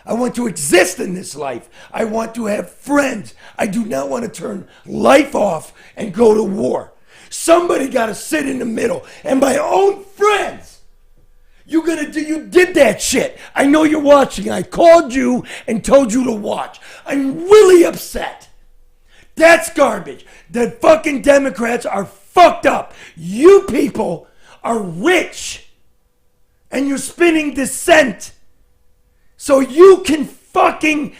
[SPEAKER 1] I want to exist in this life. I want to have friends. I do not want to turn life off and go to war. Somebody got to sit in the middle. And my own friends, you did that shit. I know you're watching. I called you and told you to watch. I'm really upset. That's garbage. The fucking Democrats are fucked up. You people are rich. And you're spinning dissent. So you can fucking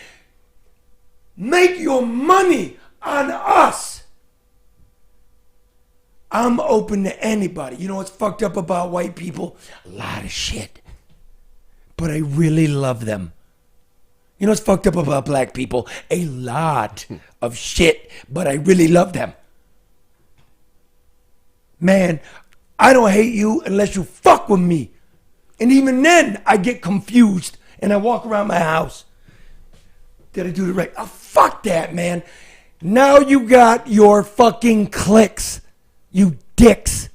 [SPEAKER 1] make your money on us. I'm open to anybody. You know what's fucked up about white people? A lot of shit. But I really love them. You know what's fucked up about black people? A lot of shit, but I really love them. Man, I don't hate you unless you fuck with me. And even then, I get confused. And I walk around my house. Did I do it right? Oh, fuck that, man. Now you got your fucking clicks. You dicks.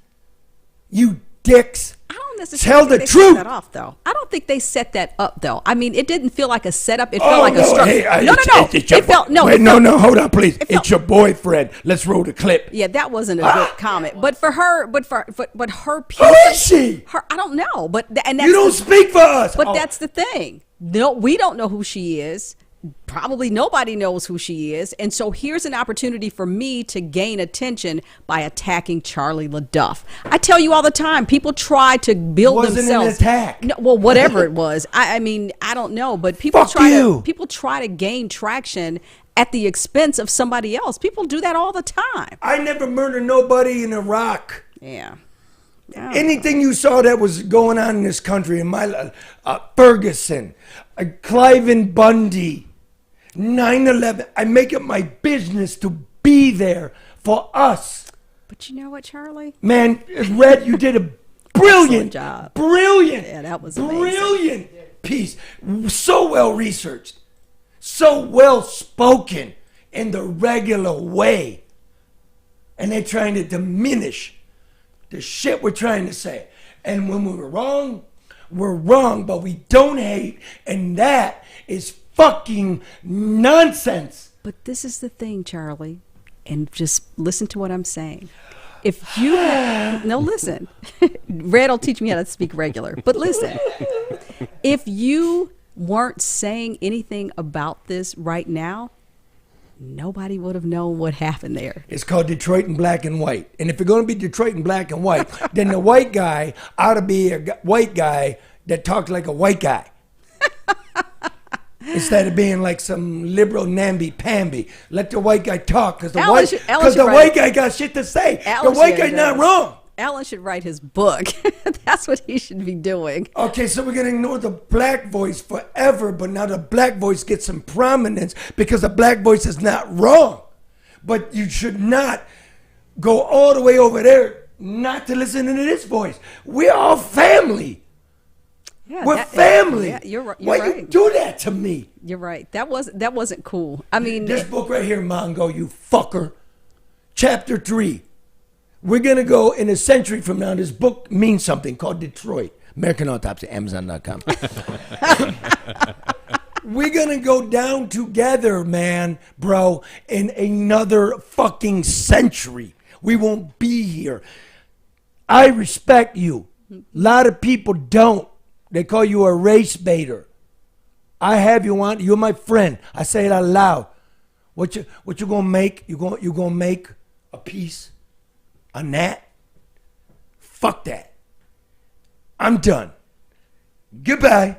[SPEAKER 1] You dicks.
[SPEAKER 5] I don't necessarily
[SPEAKER 1] tell the
[SPEAKER 5] think they
[SPEAKER 1] truth.
[SPEAKER 5] Set that off, though. I don't think they set that up, though. I mean, it didn't feel like a setup. It felt like a structure.
[SPEAKER 1] Hey,
[SPEAKER 5] no.
[SPEAKER 1] It's your
[SPEAKER 5] It felt no.
[SPEAKER 1] Wait,
[SPEAKER 5] it felt-
[SPEAKER 1] no. Hold on, please. It's your boyfriend. Let's roll the clip.
[SPEAKER 5] Yeah, that wasn't a good comment. But for her, but her piece.
[SPEAKER 1] Who is she?
[SPEAKER 5] Her, I don't know. But and that's
[SPEAKER 1] You don't speak for us.
[SPEAKER 5] But
[SPEAKER 1] Oh.
[SPEAKER 5] that's the thing. No, we don't know who she is. Probably nobody knows who she is. And so here's an opportunity for me to gain attention by attacking Charlie LeDuff. I tell you all the time, people try to build
[SPEAKER 1] Wasn't
[SPEAKER 5] themselves.
[SPEAKER 1] an attack.
[SPEAKER 5] No, well, whatever it was. I mean, I don't know. But people try to gain traction at the expense of somebody else. People do that all the time.
[SPEAKER 1] I never murdered nobody in Iraq.
[SPEAKER 5] Yeah.
[SPEAKER 1] Anything you saw that was going on in this country, in my Ferguson, Cliven Bundy, 9/11, I make it my business to be there for us.
[SPEAKER 5] But you know what, Charlie?
[SPEAKER 1] Man, Red, you did a brilliant
[SPEAKER 5] job.
[SPEAKER 1] Brilliant.
[SPEAKER 5] Yeah, that was amazing.
[SPEAKER 1] Brilliant piece. So well researched. So well spoken in the regular way. And they're trying to diminish the shit we're trying to say. And when we're wrong, but we don't hate. And that is fucking nonsense.
[SPEAKER 5] But this is the thing, Charlie, and just listen to what I'm saying. If you no, listen. Red will teach me how to speak regular. But listen, if you weren't saying anything about this right now, nobody would have known what happened there.
[SPEAKER 1] It's called Detroit in black and white. And if you're going to be Detroit in black and white, then the white guy ought to be a white guy that talks like a white guy. Instead of being like some liberal namby-pamby. Let the white guy talk, because the white guy got shit to say. The white guy's not wrong.
[SPEAKER 5] Alan should write his book. That's what he should be doing.
[SPEAKER 1] Okay, so we're going to ignore the black voice forever, but now the black voice gets some prominence because the black voice is not wrong. But you should not go all the way over there not to listen to this voice. We're all family.
[SPEAKER 5] Yeah,
[SPEAKER 1] We're family.
[SPEAKER 5] Yeah, you're right.
[SPEAKER 1] Why you do that to me?
[SPEAKER 5] You're right. That wasn't cool. I mean,
[SPEAKER 1] this book right here, Mongo, you fucker. Chapter 3. We're gonna go in a century from now. This book means something called Detroit. American Autopsy, Amazon.com. We're gonna go down together, man, bro, in another fucking century. We won't be here. I respect you. A lot of people don't. They call you a race baiter. I have you on. You're my friend. I say it out loud. What you gonna make? You gonna make a piece on that? Fuck that. I'm done. Goodbye.